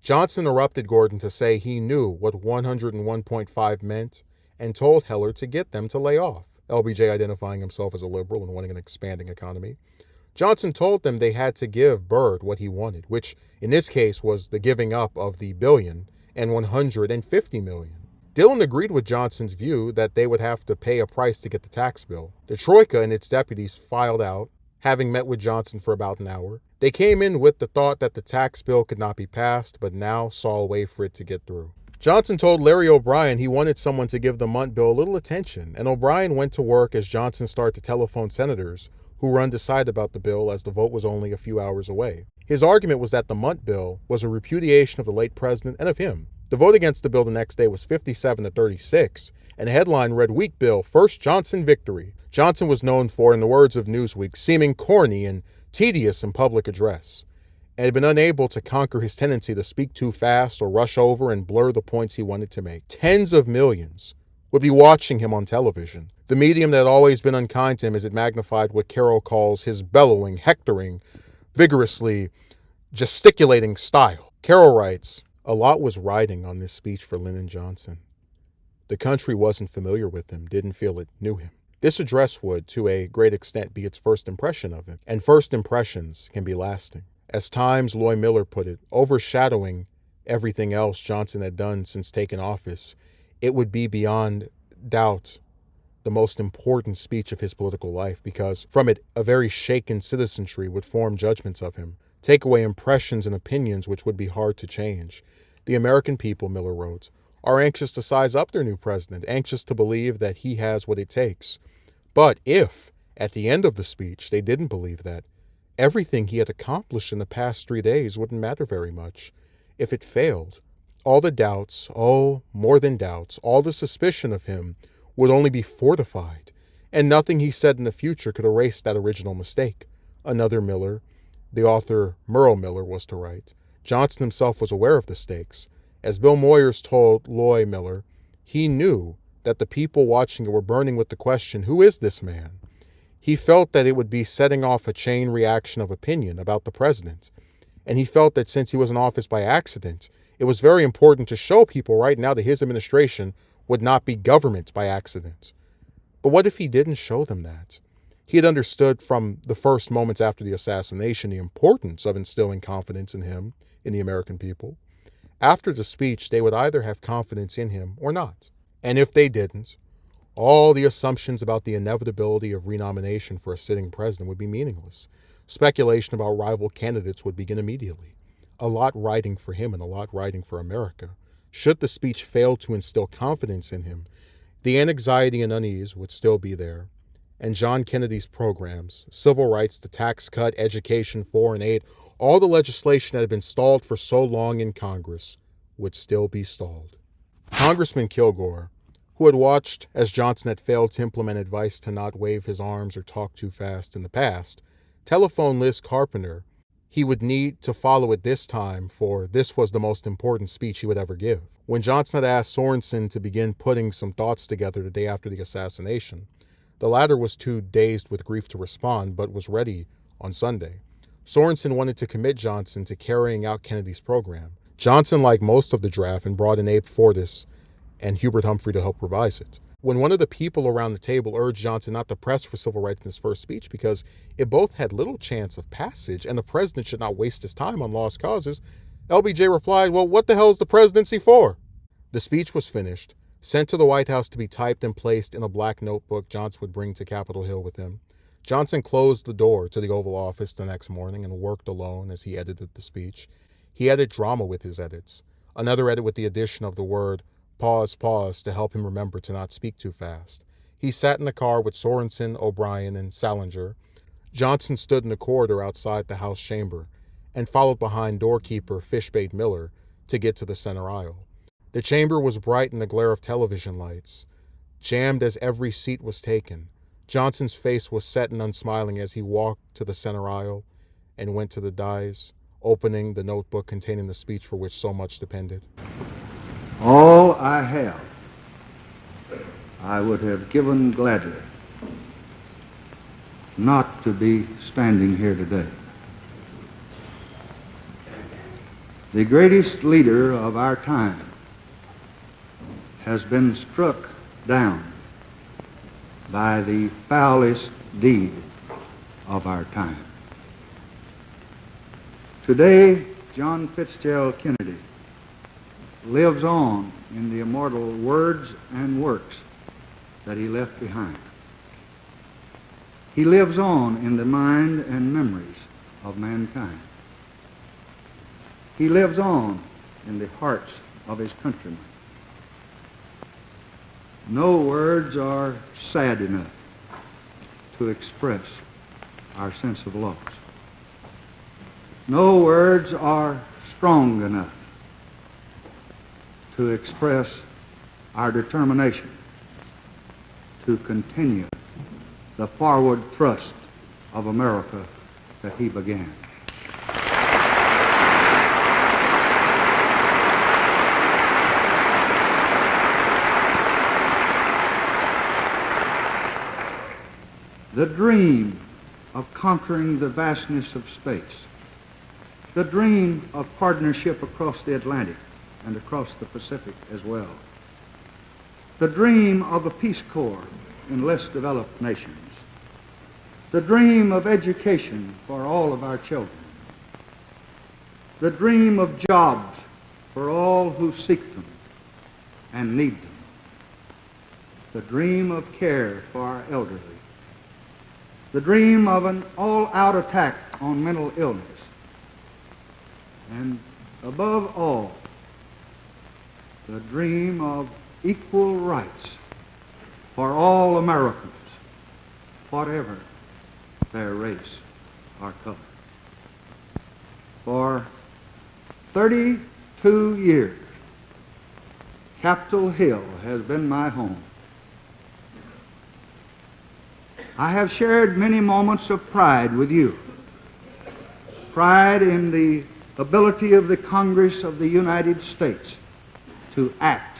Speaker 2: Johnson interrupted Gordon to say he knew what $101.5 meant and told Heller to get them to lay off, LBJ identifying himself as a liberal and wanting an expanding economy. Johnson told them they had to give Byrd what he wanted, which in this case was the giving up of the billion and $150 million. Dillon agreed with Johnson's view that they would have to pay a price to get the tax bill. The Troika and its deputies filed out, having met with Johnson for about an hour. They came in with the thought that the tax bill could not be passed, but now saw a way for it to get through. Johnson told Larry O'Brien he wanted someone to give the Munt bill a little attention, and O'Brien went to work as Johnson started to telephone senators who were undecided about the bill as the vote was only a few hours away. His argument was that the Munt bill was a repudiation of the late president and of him. The vote against the bill the next day was 57-36, and the headline read, "Weak Bill, First Johnson Victory." Johnson was known for, in the words of Newsweek, seeming corny and tedious in public address, and had been unable to conquer his tendency to speak too fast or rush over and blur the points he wanted to make. Tens of millions would be watching him on television, the medium that had always been unkind to him as it magnified what Carroll calls his bellowing, hectoring, vigorously gesticulating style. Carroll writes, "A lot was riding on this speech for Lyndon Johnson. The country wasn't familiar with him, didn't feel it knew him. This address would, to a great extent, be its first impression of him, and first impressions can be lasting. As Times Loy Miller put it, overshadowing everything else Johnson had done since taking office, it would be beyond doubt the most important speech of his political life, because from it a very shaken citizenry would form judgments of him, take away impressions and opinions which would be hard to change. The American people," Miller wrote, are anxious to size up their new president, anxious to believe that he has what it takes. But if, at the end of the speech, they didn't believe that, everything he had accomplished in the past 3 days wouldn't matter very much. If it failed, all the doubts, oh, more than doubts, all the suspicion of him would only be fortified, and nothing he said in the future could erase that original mistake. Another Miller, the author Merle Miller, was to write. Johnson himself was aware of the stakes. As Bill Moyers told Loy Miller, he knew that the people watching it were burning with the question, who is this man? He felt that it would be setting off a chain reaction of opinion about the president. And he felt that since he was in office by accident, it was very important to show people right now that his administration would not be government by accident. But what if he didn't show them that? He had understood from the first moments after the assassination the importance of instilling confidence in him, in the American people. After the speech, they would either have confidence in him or not. And if they didn't, all the assumptions about the inevitability of renomination for a sitting president would be meaningless. Speculation about rival candidates would begin immediately. A lot riding for him and a lot riding for America. Should the speech fail to instill confidence in him, the anxiety and unease would still be there. And John Kennedy's programs, civil rights, the tax cut, education, foreign aid, all the legislation that had been stalled for so long in Congress would still be stalled. Congressman Kilgore, who had watched as Johnson had failed to implement advice to not wave his arms or talk too fast in the past, telephoned Liz Carpenter he would need to follow it this time, for this was the most important speech he would ever give. When Johnson had asked Sorensen to begin putting some thoughts together the day after the assassination, the latter was too dazed with grief to respond, but was ready on Sunday. Sorensen wanted to commit Johnson to carrying out Kennedy's program. Johnson liked most of the draft and brought in Abe Fortas and Hubert Humphrey to help revise it. When one of the people around the table urged Johnson not to press for civil rights in his first speech because it both had little chance of passage and the president should not waste his time on lost causes, LBJ replied, well, what the hell is the presidency for? The speech was finished, sent to the White House to be typed and placed in a black notebook Johnson would bring to Capitol Hill with him. Johnson closed the door to the Oval Office the next morning and worked alone as he edited the speech. He added drama with his edits, another edit with the addition of the word pause to help him remember to not speak too fast. He sat in the car with Sorensen, O'Brien, and Salinger. Johnson stood in the corridor outside the House chamber and followed behind doorkeeper Fishbait Miller to get to the center aisle. The chamber was bright in the glare of television lights, jammed as every seat was taken. Johnson's face was set and unsmiling as he walked to the center aisle and went to the dais, opening the notebook containing the speech for which so much depended.
Speaker 3: All I have, I would have given gladly not to be standing here today. The greatest leader of our time has been struck down by the foulest deed of our time. Today, John Fitzgerald Kennedy lives on in the immortal words and works that he left behind. He lives on in the mind and memories of mankind. He lives on in the hearts of his countrymen. No words are sad enough to express our sense of loss. No words are strong enough to express our determination to continue the forward thrust of America that he began. The dream of conquering the vastness of space, the dream of partnership across the Atlantic and across the Pacific as well, the dream of a Peace Corps in less developed nations, the dream of education for all of our children, the dream of jobs for all who seek them and need them, the dream of care for our elderly, the dream of an all-out attack on mental illness, and above all, the dream of equal rights for all Americans, whatever their race or color. For 32 years, Capitol Hill has been my home. I have shared many moments of pride with you. Pride in the ability of the Congress of the United States to act,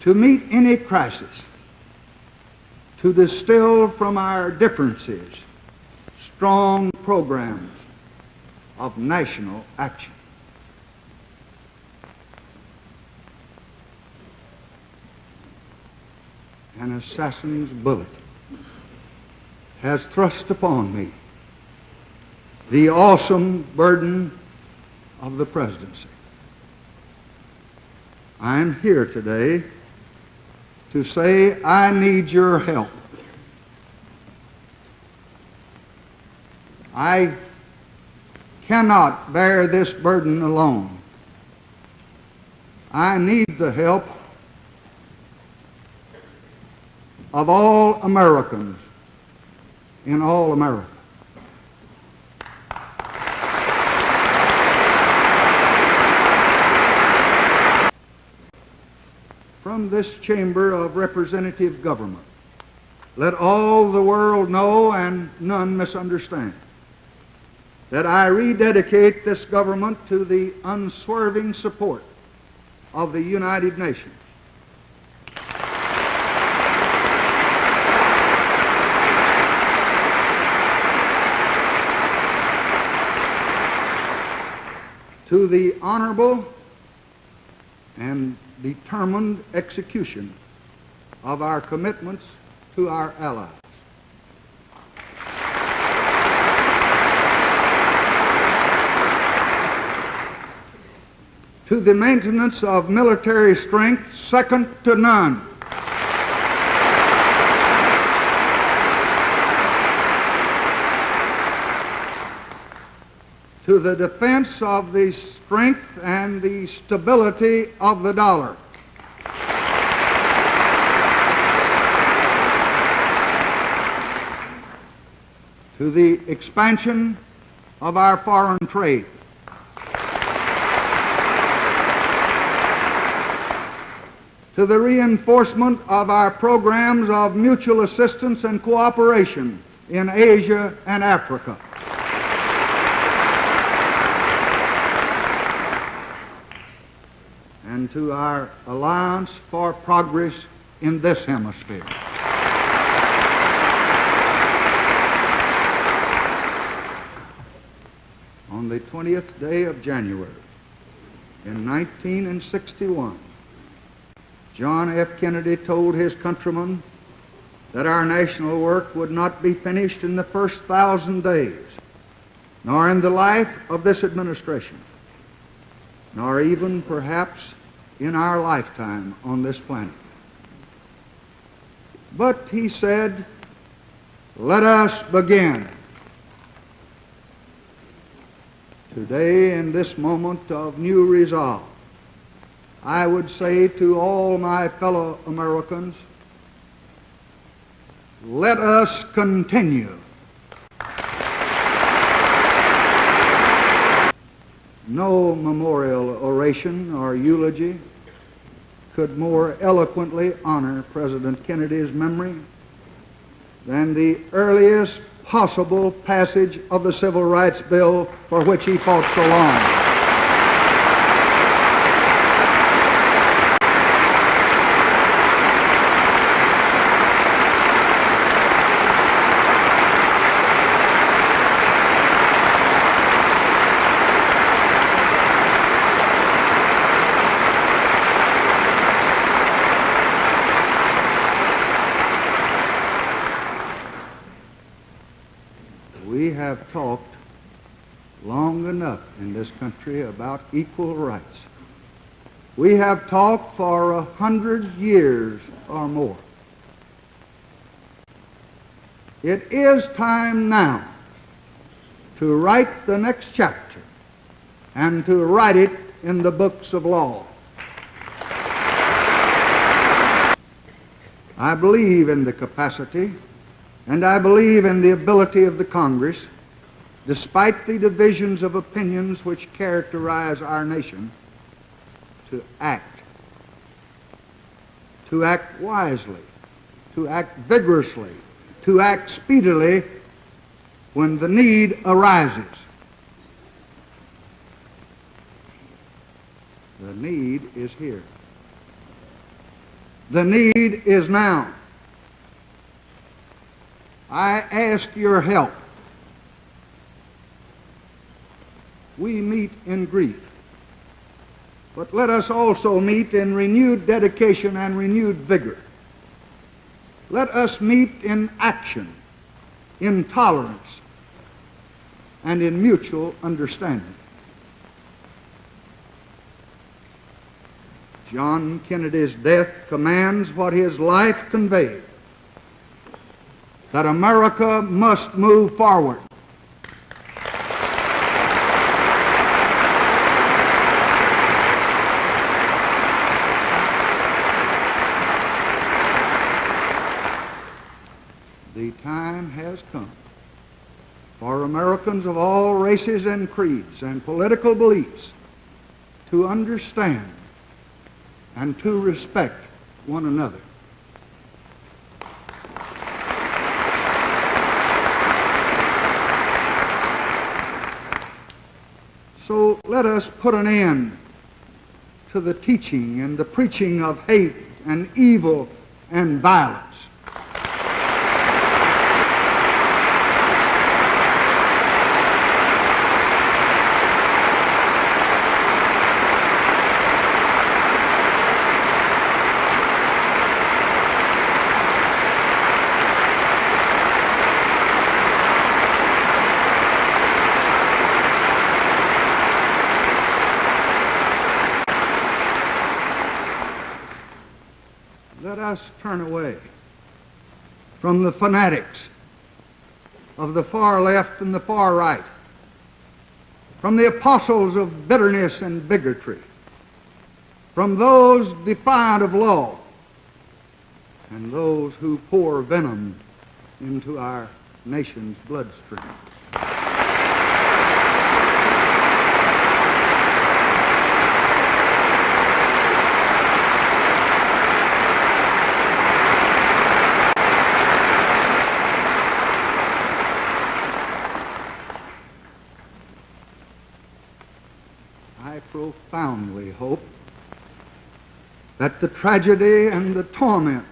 Speaker 3: to meet any crisis, to distill from our differences strong programs of national action. An assassin's bullet has thrust upon me the awesome burden of the presidency. I am here today to say I need your help. I cannot bear this burden alone. I need the help of all Americans in all America. From this chamber of representative government, let all the world know and none misunderstand that I rededicate this government to the unswerving support of the United Nations. To the honorable and determined execution of our commitments to our allies. To the maintenance of military strength second to none. To the defense of the strength and the stability of the dollar. To the expansion of our foreign trade. To the reinforcement of our programs of mutual assistance and cooperation in Asia and Africa. And to our Alliance for Progress in this hemisphere. On the 20th day of January in 1961, John F. Kennedy told his countrymen that our national work would not be finished in the first 1,000 days, nor in the life of this administration, nor even perhaps in our lifetime on this planet. But he said, let us begin. Today, in this moment of new resolve, I would say to all my fellow Americans, let us continue. No memorial oration or eulogy could more eloquently honor President Kennedy's memory than the earliest possible passage of the Civil Rights Bill for which he fought so long. We have talked long enough in this country about equal rights. We have talked for 100 years or more. It is time now to write the next chapter and to write it in the books of law. I believe in the capacity and I believe in the ability of the Congress, despite the divisions of opinions which characterize our nation, to act wisely, to act vigorously, to act speedily when the need arises. The need is here. The need is now. I ask your help. We meet in grief, but let us also meet in renewed dedication and renewed vigor. Let us meet in action, in tolerance, and in mutual understanding. John Kennedy's death commands what his life conveyed, that America must move forward. The time has come for Americans of all races and creeds and political beliefs to understand and to respect one another. So let us put an end to the teaching and the preaching of hate and evil and violence. Let us turn away from the fanatics of the far left and the far right, from the apostles of bitterness and bigotry, from those defiant of law, and those who pour venom into our nation's bloodstream. I profoundly hope that the tragedy and the torment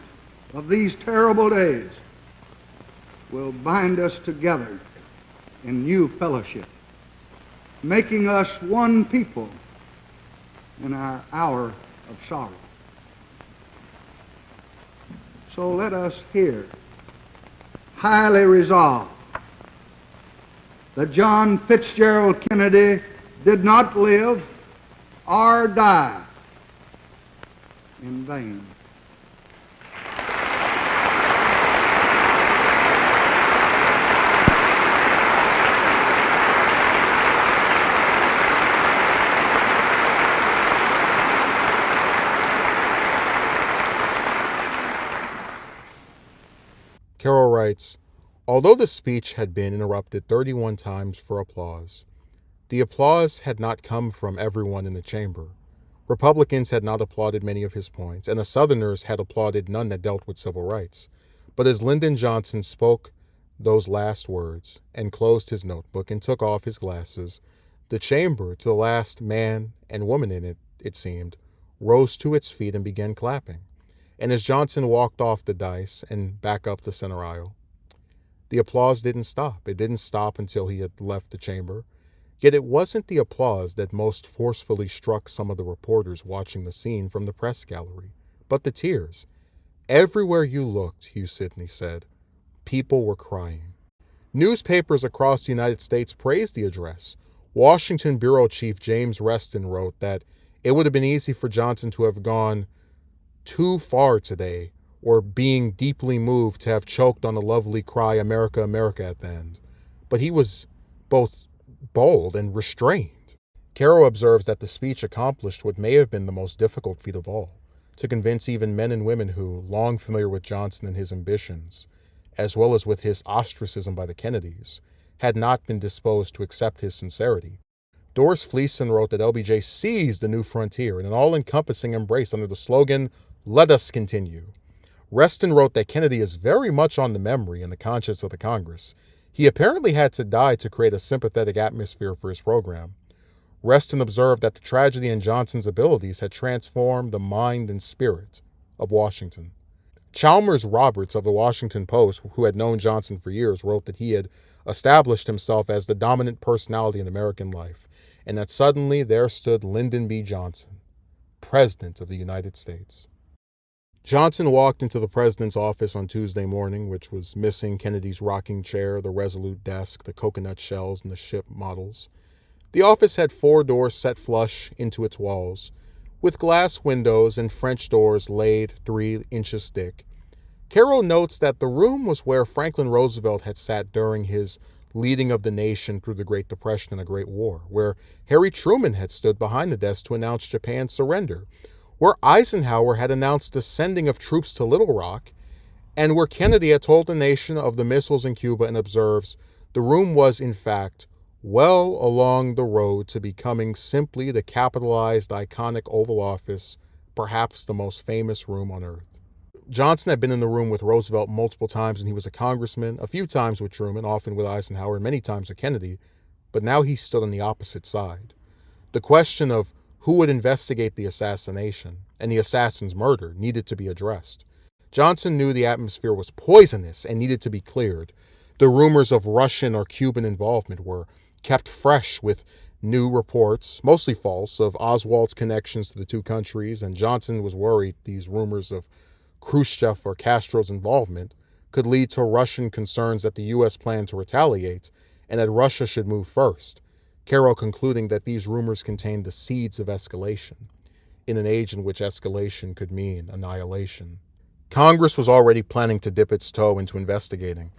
Speaker 3: of these terrible days will bind us together in new fellowship, making us one people in our hour of sorrow. So let us here highly resolve that John Fitzgerald Kennedy did not live or die in vain.
Speaker 2: Carroll writes, although the speech had been interrupted 31 times for applause, the applause had not come from everyone in the chamber. Republicans had not applauded many of his points, and the Southerners had applauded none that dealt with civil rights. But as Lyndon Johnson spoke those last words and closed his notebook and took off his glasses, the chamber, to the last man and woman in it, it seemed, rose to its feet and began clapping. And as Johnson walked off the dais and back up the center aisle, the applause didn't stop. It didn't stop until he had left the chamber. Yet it wasn't the applause that most forcefully struck some of the reporters watching the scene from the press gallery, but the tears. Everywhere you looked, Hugh Sidney said, people were crying. Newspapers across the United States praised the address. Washington Bureau Chief James Reston wrote that it would have been easy for Johnson to have gone too far today, or being deeply moved to have choked on the lovely cry, America, America, at the end. But he was both bold and restrained. Carroll observes that the speech accomplished what may have been the most difficult feat of all, to convince even men and women who, long familiar with Johnson and his ambitions, as well as with his ostracism by the Kennedys, had not been disposed to accept his sincerity. Doris Fleeson wrote that LBJ seized the new frontier in an all-encompassing embrace under the slogan, "Let us continue." Reston wrote that Kennedy is very much on the memory and the conscience of the Congress. He apparently had to die to create a sympathetic atmosphere for his program. Reston observed that the tragedy in Johnson's abilities had transformed the mind and spirit of Washington. Chalmers Roberts of the Washington Post, who had known Johnson for years, wrote that he had established himself as the dominant personality in American life, and that suddenly there stood Lyndon B. Johnson, President of the United States. Johnson walked into the president's office on Tuesday morning, which was missing Kennedy's rocking chair, the resolute desk, the coconut shells, and the ship models. The office had 4 doors set flush into its walls, with glass windows and French doors laid 3 inches thick. Carroll notes that the room was where Franklin Roosevelt had sat during his leading of the nation through the Great Depression and the Great War, where Harry Truman had stood behind the desk to announce Japan's surrender, where Eisenhower had announced the sending of troops to Little Rock, and where Kennedy had told the nation of the missiles in Cuba, and observes, the room was, in fact, well along the road to becoming simply the capitalized, iconic Oval Office, perhaps the most famous room on earth. Johnson had been in the room with Roosevelt multiple times when he was a congressman, a few times with Truman, often with Eisenhower, and many times with Kennedy, but now he stood on the opposite side. The question of who would investigate the assassination and the assassin's murder needed to be addressed. Johnson knew the atmosphere was poisonous and needed to be cleared. The rumors of Russian or Cuban involvement were kept fresh with new reports, mostly false, of Oswald's connections to the two countries, and Johnson was worried these rumors of Khrushchev or Castro's involvement could lead to Russian concerns that the U.S. planned to retaliate and that Russia should move first, Carroll concluding that these rumors contained the seeds of escalation, in an age in which escalation could mean annihilation. Congress was already planning to dip its toe into investigating,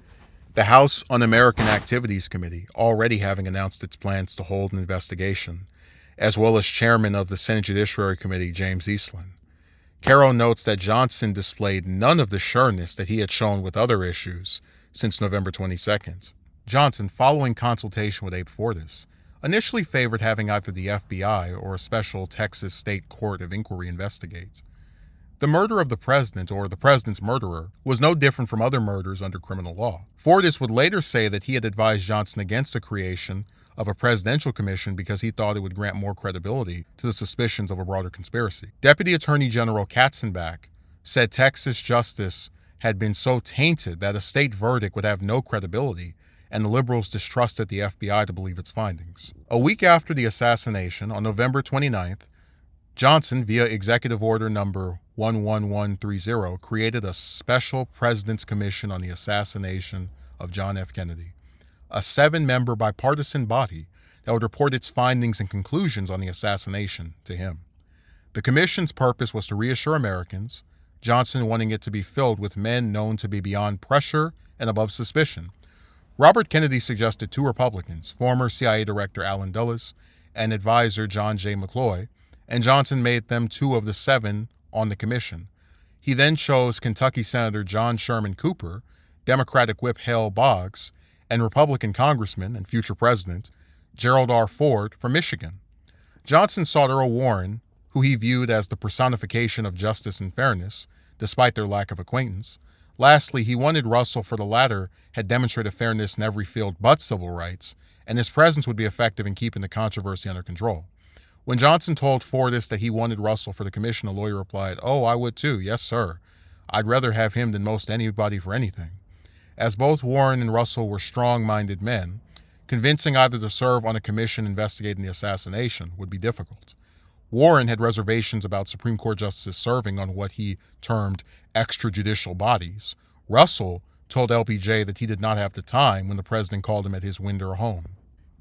Speaker 2: the House Un-American Activities Committee already having announced its plans to hold an investigation, as well as Chairman of the Senate Judiciary Committee, James Eastland. Carroll notes that Johnson displayed none of the sureness that he had shown with other issues since November 22nd. Johnson, following consultation with Abe Fortas, initially favored having either the FBI or a special Texas State Court of Inquiry investigate. The murder of the president, or the president's murderer, was no different from other murders under criminal law. Fortas would later say that he had advised Johnson against the creation of a presidential commission because he thought it would grant more credibility to the suspicions of a broader conspiracy. Deputy Attorney General Katzenbach said Texas justice had been so tainted that a state verdict would have no credibility, and the liberals distrusted the FBI to believe its findings. A week after the assassination, on November 29th, Johnson, via Executive Order number 11130, created a special President's Commission on the Assassination of John F. Kennedy, a 7-member bipartisan body that would report its findings and conclusions on the assassination to him. The commission's purpose was to reassure Americans, Johnson wanting it to be filled with men known to be beyond pressure and above suspicion. Robert Kennedy suggested 2 Republicans, former CIA Director Allen Dulles and advisor John J. McCloy, and Johnson made them 2 of the 7 on the commission. He then chose Kentucky Senator John Sherman Cooper, Democratic Whip Hale Boggs, and Republican Congressman and future President Gerald R. Ford from Michigan. Johnson sought Earl Warren, who he viewed as the personification of justice and fairness, despite their lack of acquaintance. Lastly, he wanted Russell, for the latter had demonstrated fairness in every field but civil rights, and his presence would be effective in keeping the controversy under control. When Johnson told Fortas that he wanted Russell for the commission, a lawyer replied, "Oh, I would too, yes sir. I'd rather have him than most anybody for anything." As both Warren and Russell were strong-minded men, convincing either to serve on a commission investigating the assassination would be difficult. Warren had reservations about Supreme Court justices serving on what he termed extrajudicial bodies. Russell told LBJ that he did not have the time when the president called him at his Windsor home.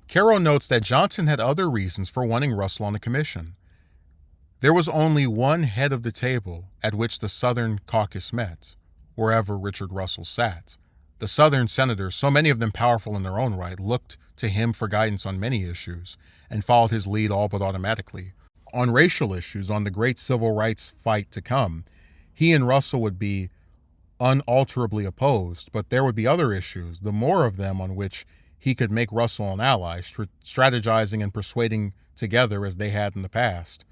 Speaker 2: Carroll notes that Johnson had other reasons for wanting Russell on the commission. There was only one head of the table at which the Southern caucus met, wherever Richard Russell sat. The Southern senators, so many of them powerful in their own right, looked to him for guidance on many issues and followed his lead all but automatically. on racial issues, on the great civil rights fight to come, he and Russell would be unalterably opposed, but there would be other issues, the more of them on which he could make Russell an ally, strategizing and persuading together as they had in the past.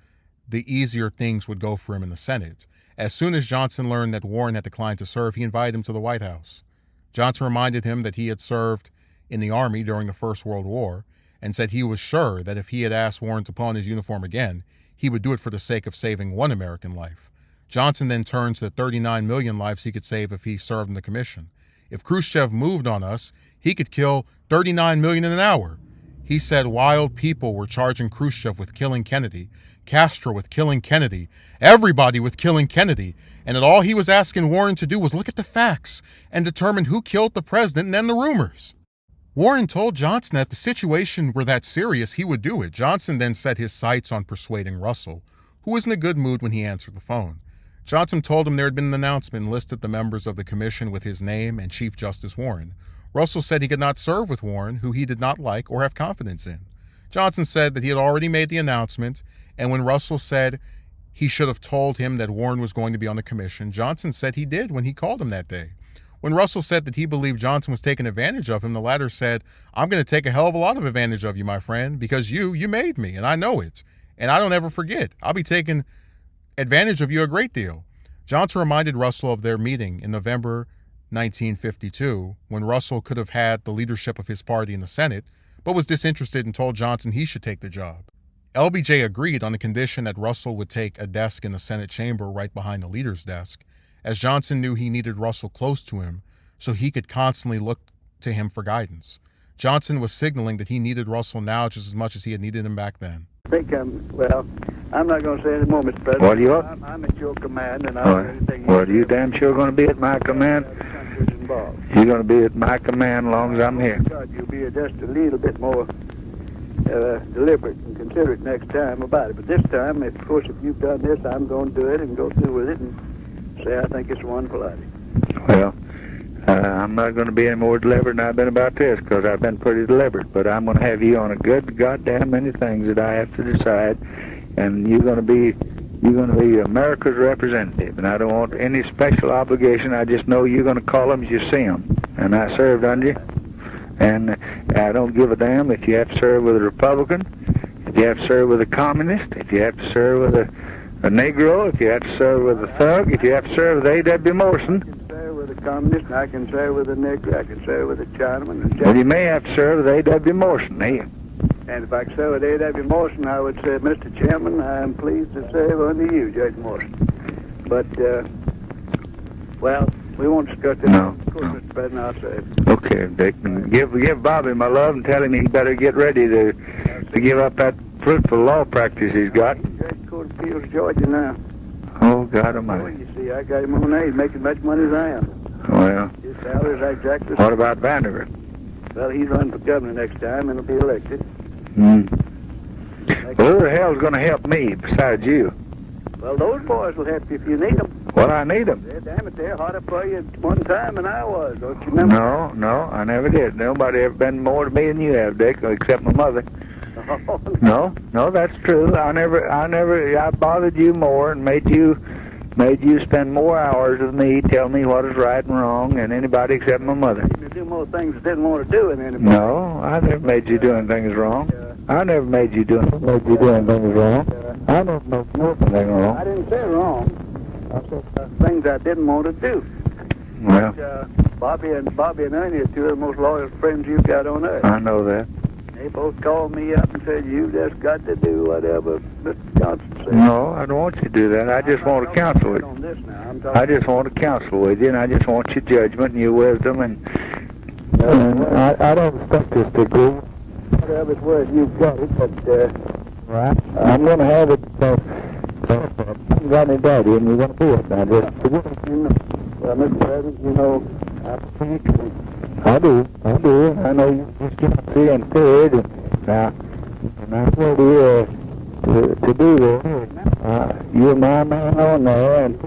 Speaker 2: The easier things would go for him in the Senate. As soon as Johnson learned that Warren had declined to serve, he invited him to the White House. Johnson reminded him that he had served in the Army during the First World War and said he was sure that if he had asked Warren to put on his uniform again, he would do it for the sake of saving one American life. Johnson then turned to the 39 million lives he could save if he served in the commission. If Khrushchev moved on us, he could kill 39 million in an hour. He said wild people were charging Khrushchev with killing Kennedy, Castro with killing Kennedy, everybody with killing Kennedy, and that all he was asking Warren to do was look at the facts and determine who killed the president and end the rumors. Warren told Johnson that if the situation were that serious, he would do it. Johnson then set his sights on persuading Russell, who was in a good mood when he answered the phone. Johnson told him there had been an announcement and listed the members of the commission with his name and Chief Justice Warren. Russell said he could not serve with Warren, who he did not like or have confidence in. Johnson said that he had already made the announcement, and when Russell said he should have told him that Warren was going to be on the commission, Johnson said he did when he called him that day. When Russell said that he believed Johnson was taking advantage of him, the latter said, "I'm going to take a hell of a lot of advantage of you, my friend, because you made me, and I know it. And I don't ever forget. I'll be taking advantage of you a great deal." Johnson reminded Russell of their meeting in November 1952, when Russell could have had the leadership of his party in the Senate, but was disinterested and told Johnson he should take the job. LBJ agreed on the condition that Russell would take a desk in the Senate chamber right behind the leader's desk, as Johnson knew he needed Russell close to him so he could constantly look to him for guidance. Johnson was signaling that he needed Russell now just as much as he had needed him back then.
Speaker 4: I'm not going to say any more, Mr. President.
Speaker 5: What do you?
Speaker 4: I'm at your command, and I'll do anything.
Speaker 5: Well, you damn sure going to be at my command? You're going to be at my command as long as I'm here.
Speaker 4: God, you'll be just a little bit more deliberate and considerate next time about it. But this time, of course, if you've done this, I'm going to do it and go through with it and say I think it's a wonderful idea.
Speaker 5: Well, I'm not going to be any more deliberate than I've been about this, because I've been pretty deliberate. But I'm going to have you on a good goddamn many things that I have to decide, and you're going to be America's representative. And I don't want any special obligation. I just know you're going to call them as you see them. And I served under you, and I don't give a damn if you have to serve with a Republican, if you have to serve with a communist, if you have to serve with a Negro, if you have to serve with a thug, if you have to serve with A.W. Morrison.
Speaker 4: With a communist, and I can serve with a Negro, I can serve with a Chinaman.
Speaker 5: Well, you may have to serve with A.W. Morrison,
Speaker 4: And if I could serve with A.W. Morrison, I would say, Mr. Chairman, I am pleased to serve under you, Judge Morrison. But, well, we won't discuss that.
Speaker 5: No.
Speaker 4: Of course, Mr. President, I'll say.
Speaker 5: Okay, Dick. Give Bobby my love and tell him he better get ready to give up that fruitful law practice he's got.
Speaker 4: Judge Court of Appeals, Georgia now.
Speaker 5: Oh, God
Speaker 4: Well,
Speaker 5: almighty.
Speaker 4: you see, I got him on there. He's making as much money as I am.
Speaker 5: Well,
Speaker 4: His salary's exactly.
Speaker 5: what about Vanderbilt?
Speaker 4: Well, he's running for governor next time and he'll be elected.
Speaker 5: Hmm. Well, who the hell's going to help me besides you?
Speaker 4: Well, those boys will help you if you need them.
Speaker 5: Well, I need them.
Speaker 4: Damn it, they're harder for you at one time than I was. Don't you remember?
Speaker 5: No, I never did. Nobody ever been more to me than you have, Dick, except my mother.
Speaker 4: Oh,
Speaker 5: No, that's true. I bothered you more and made you spend more hours with me, tell me what is right and wrong, than anybody except my mother.
Speaker 4: You do more things that didn't want to do than anybody.
Speaker 5: No, I never made you doing things wrong. I never made you doing things wrong. I never made nothing wrong.
Speaker 4: I didn't say wrong. I said things I didn't want to do.
Speaker 5: Well,
Speaker 4: Bobby and Ernie are two of the most loyal friends you've got on earth.
Speaker 5: I know that.
Speaker 4: They both called me up and said, you just got to do whatever Mr. Johnson said.
Speaker 5: No, I don't want you to do that. I just want to counsel with
Speaker 4: On
Speaker 5: you.
Speaker 4: this now. I'm talking
Speaker 5: I just want to counsel with you, and I just want your judgment and your wisdom, and I don't expect this to go.
Speaker 4: whatever's word you've got it, but
Speaker 5: Right. I'm going to have it. I'm got any daddy, and you're going to do it now. Just
Speaker 4: Mr. President, you know,
Speaker 5: I do. I know you just can't see and third, and I'm ready to do this. You're my man on there, and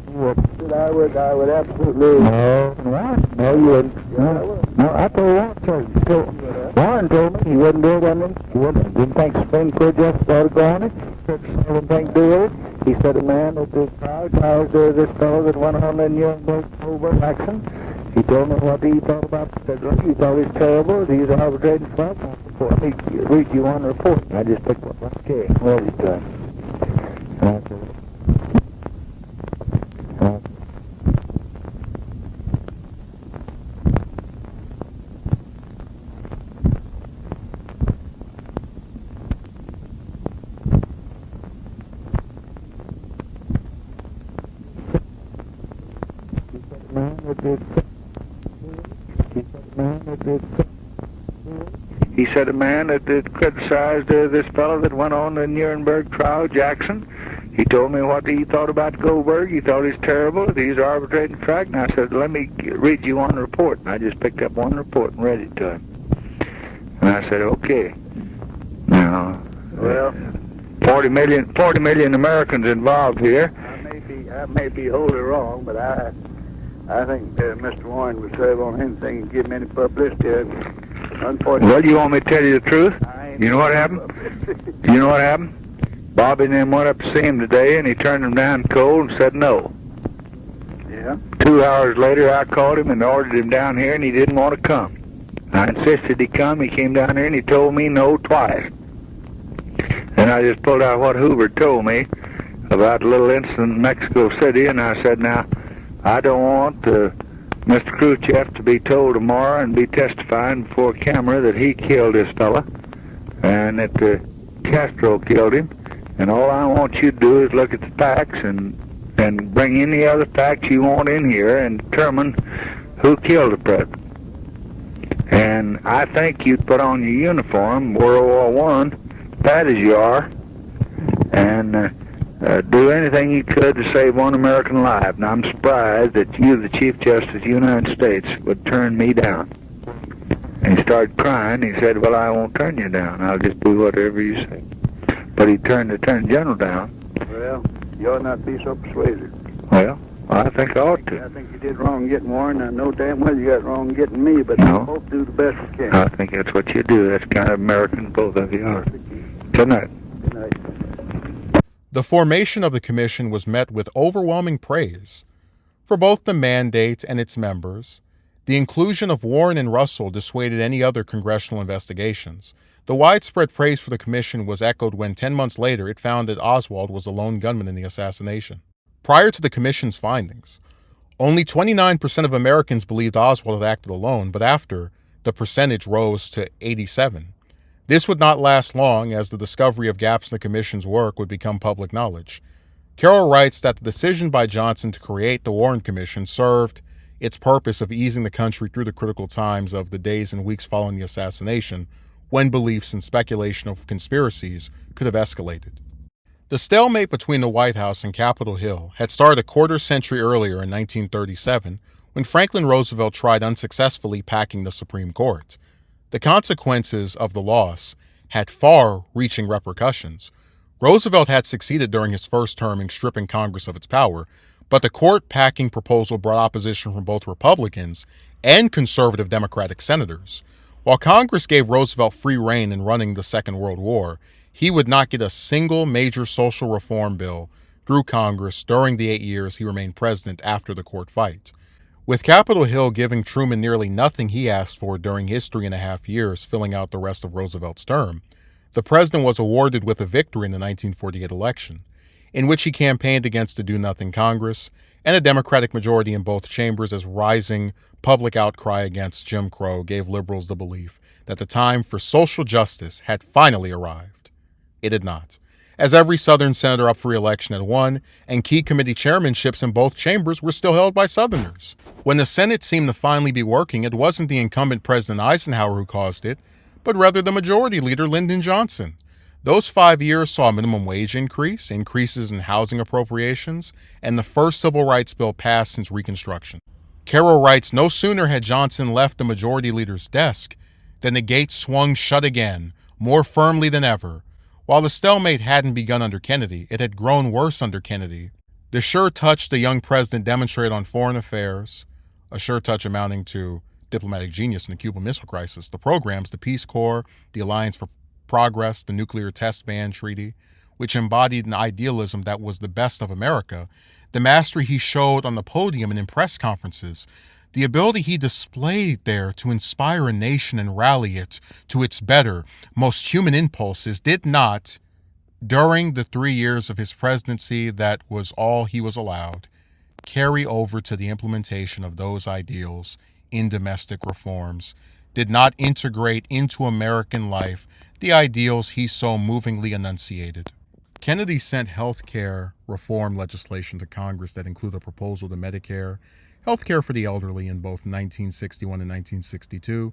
Speaker 4: I would absolutely.
Speaker 5: No, you wouldn't. No, I told Warren. Warren told me he wouldn't do it. Didn't think Spring Court just started going it. anything to do with it. He said a man that this crowd caused this fellow that went on in Nuremberg over action. He told me what he thought about the federal. He thought it was terrible. He's arbitrated for it. Let me read you one report. I just picked one. Okay, well, it's done. He said a man that criticized this fellow that went on the Nuremberg trial, Jackson. He told me what he thought about Goldberg. He thought he's terrible. He's arbitrating track. And I said, let me read you one report. And I just picked up one report and read it to him. And I said, okay. Now,
Speaker 4: Well,
Speaker 5: 40 million Americans involved here.
Speaker 4: I may be wholly wrong, but I think Mr. Warren would serve on anything and give him any publicity. Unfortunately,
Speaker 5: Well, you want me to tell you the truth? You know what happened? You know what happened? Bobby and them went up to see him today, and he turned them down cold and said no.
Speaker 4: Yeah.
Speaker 5: 2 hours later, I called him and ordered him down here, and he didn't want to come. I insisted he come. He came down here, and he told me no twice. And I just pulled out what Hoover told me about a little incident in Mexico City, and I said, now, I don't want Mr. Khrushchev to be told tomorrow and be testifying before camera that he killed this fella and that Castro killed him. And all I want you to do is look at the facts and bring any other facts you want in here and determine who killed the president. And I think you'd put on your uniform, World War I, fat as you are, and do anything you could to save one American life. And I'm surprised that you, the Chief Justice of the United States, would turn me down. And he started crying. He said, well, I won't turn you down. I'll just do whatever you say. But he turned the Attorney General down.
Speaker 4: Well, you ought not be so persuasive.
Speaker 5: Well, I think I ought to.
Speaker 4: I think you did wrong getting Warren. I know damn well you got wrong getting me, but
Speaker 5: No.
Speaker 4: we both do the best we can.
Speaker 5: I think that's what you do. That's kind of American, both of you are. Good night.
Speaker 4: Good night.
Speaker 2: The formation of the commission was met with overwhelming praise. For both the mandate and its members, the inclusion of Warren and Russell dissuaded any other congressional investigations. The widespread praise for the commission was echoed when 10 months later it found that Oswald was the lone gunman in the assassination. Prior to the commission's findings, only 29% of Americans believed Oswald had acted alone, but after, the percentage rose to 87%. This would not last long, as the discovery of gaps in the commission's work would become public knowledge. Carroll writes that the decision by Johnson to create the Warren Commission served its purpose of easing the country through the critical times of the days and weeks following the assassination, when beliefs and speculation of conspiracies could have escalated. The stalemate between the White House and Capitol Hill had started a quarter century earlier in 1937, when Franklin Roosevelt tried unsuccessfully packing the Supreme Court. The consequences of the loss had far-reaching repercussions. Roosevelt had succeeded during his first term in stripping Congress of its power, but the court-packing proposal brought opposition from both Republicans and conservative Democratic senators. While Congress gave Roosevelt free rein in running the Second World War, he would not get a single major social reform bill through Congress during the 8 years he remained president after the court fight. With Capitol Hill giving Truman nearly nothing he asked for during his 3.5 years filling out the rest of Roosevelt's term, the president was awarded with a victory in the 1948 election, in which he campaigned against the do-nothing Congress and a Democratic majority in both chambers, as rising public outcry against Jim Crow gave liberals the belief that the time for social justice had finally arrived. It did not, as every Southern senator up for re-election had won, and key committee chairmanships in both chambers were still held by Southerners. When the Senate seemed to finally be working, it wasn't the incumbent President Eisenhower who caused it, but rather the majority leader, Lyndon Johnson. Those 5 years saw a minimum wage increase, increases in housing appropriations, and the first civil rights bill passed since Reconstruction. Carroll writes, no sooner had Johnson left the majority leader's desk than the gates swung shut again, more firmly than ever. While the stalemate hadn't begun under Kennedy, it had grown worse under Kennedy. The sure touch the young president demonstrated on foreign affairs, a sure touch amounting to diplomatic genius in the Cuban Missile Crisis, the programs, the Peace Corps, the Alliance for Progress, the Nuclear Test Ban Treaty, which embodied an idealism that was the best of America, the mastery he showed on the podium and in press conferences, the ability he displayed there to inspire a nation and rally it to its better, most human impulses did not, during the 3 years of his presidency that was all he was allowed, carry over to the implementation of those ideals in domestic reforms, did not integrate into American life the ideals he so movingly enunciated. Kennedy sent health care reform legislation to Congress that included a proposal to Medicare, health care for the elderly in both 1961 and 1962.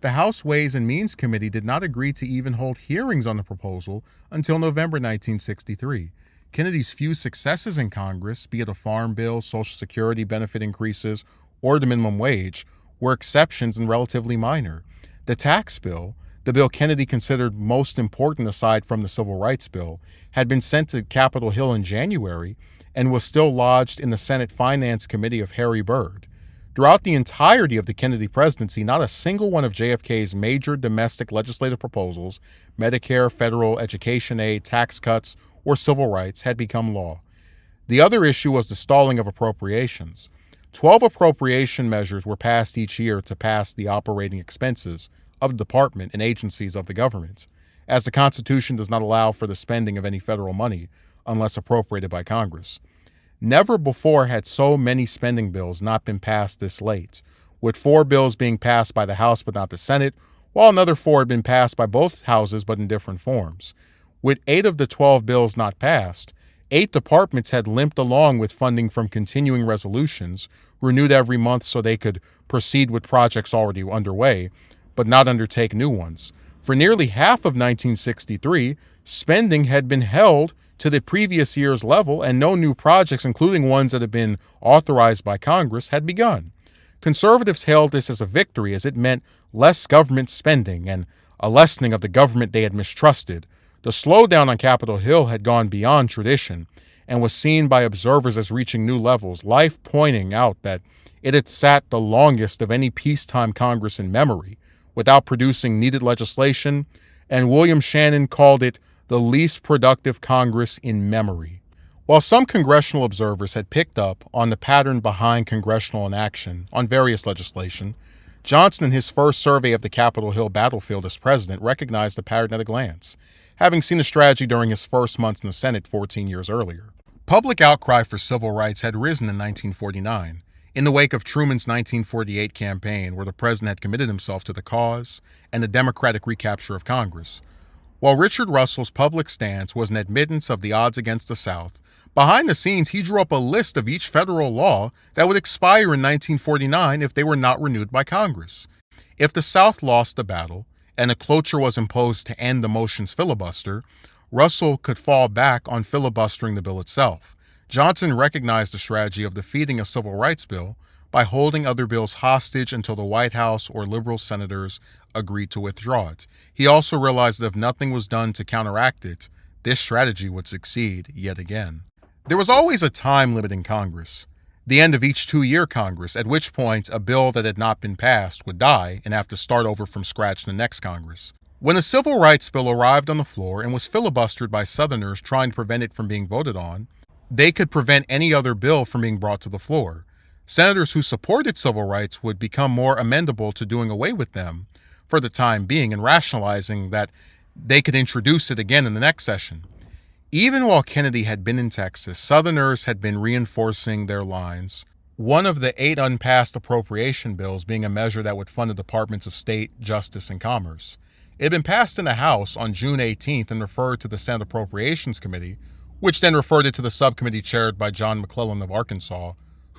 Speaker 2: The House Ways and Means Committee did not agree to even hold hearings on the proposal until November 1963. Kennedy's few successes in Congress, be it a farm bill, Social Security benefit increases, or the minimum wage, were exceptions and relatively minor. The tax bill, the bill Kennedy considered most important aside from the Civil Rights Bill, had been sent to Capitol Hill in January and was still lodged in the Senate Finance Committee of Harry Byrd. Throughout the entirety of the Kennedy presidency, not a single one of JFK's major domestic legislative proposals, Medicare, federal education aid, tax cuts, or civil rights, had become law. The other issue was the stalling of appropriations. 12 appropriation measures were passed each year to pass the operating expenses of the department and agencies of the government, as the Constitution does not allow for the spending of any federal money unless appropriated by Congress. Never before had so many spending bills not been passed this late, with 4 bills being passed by the House but not the Senate, while another 4 had been passed by both houses but in different forms. With 8 of the 12 bills not passed, 8 departments had limped along with funding from continuing resolutions, renewed every month so they could proceed with projects already underway, but not undertake new ones. For nearly half of 1963, spending had been held to the previous year's level, and no new projects, including ones that had been authorized by Congress, had begun. Conservatives hailed this as a victory, as it meant less government spending and a lessening of the government they had mistrusted. The slowdown on Capitol Hill had gone beyond tradition and was seen by observers as reaching new levels, life pointing out that it had sat the longest of any peacetime Congress in memory, without producing needed legislation, and William Shannon called it the least productive Congress in memory. While some congressional observers had picked up on the pattern behind congressional inaction on various legislation, Johnson, in his first survey of the Capitol Hill battlefield as president, recognized the pattern at a glance, having seen the strategy during his first months in the Senate 14 years earlier. Public outcry for civil rights had risen in 1949, in the wake of Truman's 1948 campaign, where the president had committed himself to the cause and the democratic recapture of Congress. While Richard Russell's public stance was an admittance of the odds against the South, behind the scenes he drew up a list of each federal law that would expire in 1949 if they were not renewed by Congress. If the South lost the battle and a cloture was imposed to end the motion's filibuster, Russell could fall back on filibustering the bill itself. Johnson recognized the strategy of defeating a civil rights bill by holding other bills hostage until the White House or liberal senators agreed to withdraw it. He also realized that if nothing was done to counteract it, this strategy would succeed yet again. There was always a time limit in Congress, the end of each 2-year Congress, at which point a bill that had not been passed would die and have to start over from scratch in the next Congress. When a civil rights bill arrived on the floor and was filibustered by Southerners trying to prevent it from being voted on, they could prevent any other bill from being brought to the floor. Senators who supported civil rights would become more amenable to doing away with them for the time being and rationalizing that they could introduce it again in the next session. Even while Kennedy had been in Texas, Southerners had been reinforcing their lines. One of the 8 unpassed appropriation bills being a measure that would fund the Departments of State, Justice, and Commerce. It had been passed in the House on June 18th and referred to the Senate Appropriations Committee, which then referred it to the subcommittee chaired by John McClellan of Arkansas,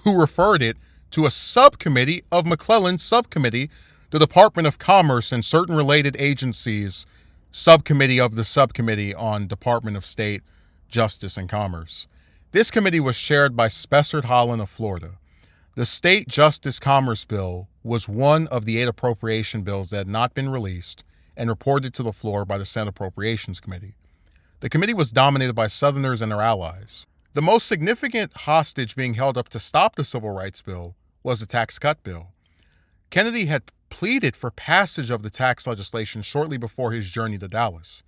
Speaker 2: who referred it to a subcommittee of McClellan's subcommittee, the Department of Commerce and certain related agencies, subcommittee of the subcommittee on Department of State, Justice, and Commerce. This committee was chaired by Spessard Holland of Florida. The State Justice Commerce Bill was one of the 8 appropriation bills that had not been released and reported to the floor by the Senate Appropriations Committee. The committee was dominated by Southerners and their allies. The most significant hostage being held up to stop the Civil Rights Bill was the Tax Cut Bill. Kennedy had pleaded for passage of the tax legislation shortly before his journey to Dallas.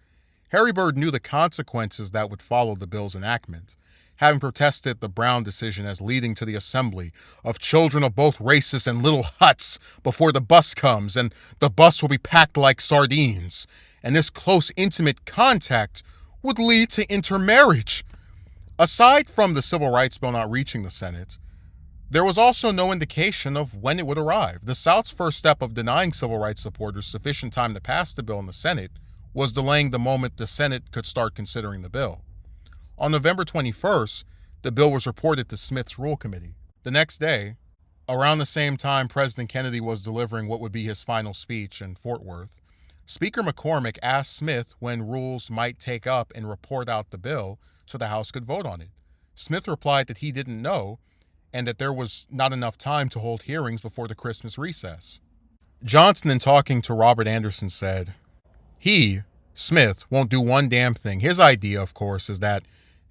Speaker 2: Harry Byrd knew the consequences that would follow the bill's enactment, having protested the Brown decision as leading to the assembly of children of both races in little huts before the bus comes, and the bus will be packed like sardines, and this close, intimate contact would lead to intermarriage. Aside from the civil rights bill not reaching the Senate, there was also no indication of when it would arrive. The South's first step of denying civil rights supporters sufficient time to pass the bill in the Senate was delaying the moment the Senate could start considering the bill. On November 21st, the bill was reported to Smith's Rule Committee. The next day, around the same time President Kennedy was delivering what would be his final speech in Fort Worth, Speaker McCormick asked Smith when Rules might take up and report out the bill so the House could vote on it. Smith replied that he didn't know and that there was not enough time to hold hearings before the Christmas recess. Johnson, in talking to Robert Anderson, said, "He, Smith, won't do one damn thing. His idea, of course, is that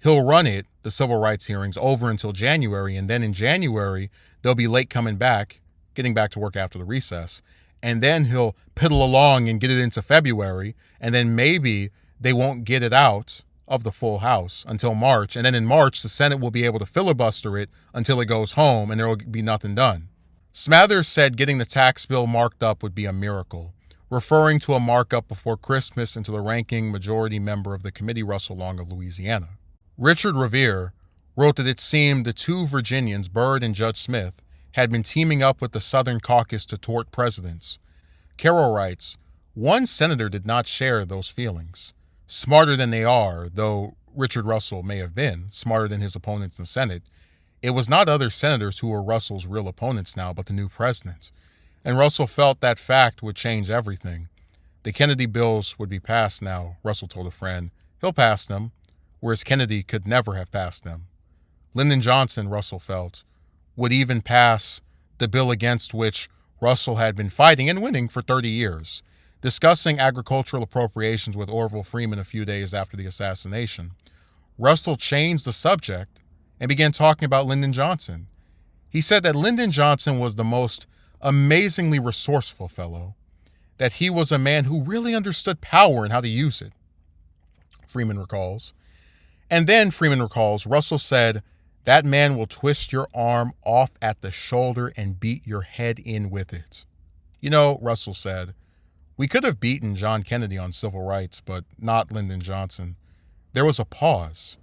Speaker 2: he'll run the civil rights hearings, over until January, and then in January, they'll be late coming back, getting back to work after the recess, and then he'll piddle along and get it into February, and then maybe they won't get it out of the full House until March, and then in March, the Senate will be able to filibuster it until it goes home, and there will be nothing done." Smathers said getting the tax bill marked up would be a miracle, referring to a markup before Christmas and to the ranking majority member of the committee, Russell Long of Louisiana. Richard Revere wrote that it seemed the two Virginians, Byrd and Judge Smith, had been teaming up with the Southern caucus to thwart presidents. Carroll writes, "One senator did not share those feelings. Smarter than they are, though Richard Russell may have been, smarter than his opponents in the Senate, it was not other senators who were Russell's real opponents now, but the new president. And Russell felt that fact would change everything. The Kennedy bills would be passed now," Russell told a friend. "He'll pass them, whereas Kennedy could never have passed them. Lyndon Johnson," Russell felt, would even pass the bill against which Russell had been fighting and winning for 30 years. Discussing agricultural appropriations with Orville Freeman a few days after the assassination, Russell changed the subject and began talking about Lyndon Johnson. He said that Lyndon Johnson was the most amazingly resourceful fellow, that he was a man who really understood power and how to use it, Freeman recalls. And then, Freeman recalls, Russell said, "That man will twist your arm off at the shoulder and beat your head in with it." You know, Russell said, "We could have beaten John Kennedy on civil rights, but not Lyndon Johnson." There was a pause.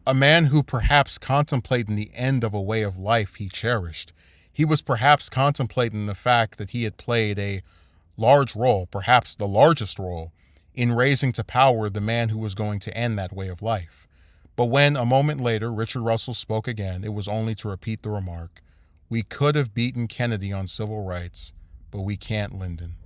Speaker 2: A man who perhaps contemplated the end of a way of life he cherished. He was perhaps contemplating the fact that he had played a large role, perhaps the largest role, in raising to power the man who was going to end that way of life. But when, a moment later, Richard Russell spoke again, it was only to repeat the remark, "We could have beaten Kennedy on civil rights, but we can't Lyndon."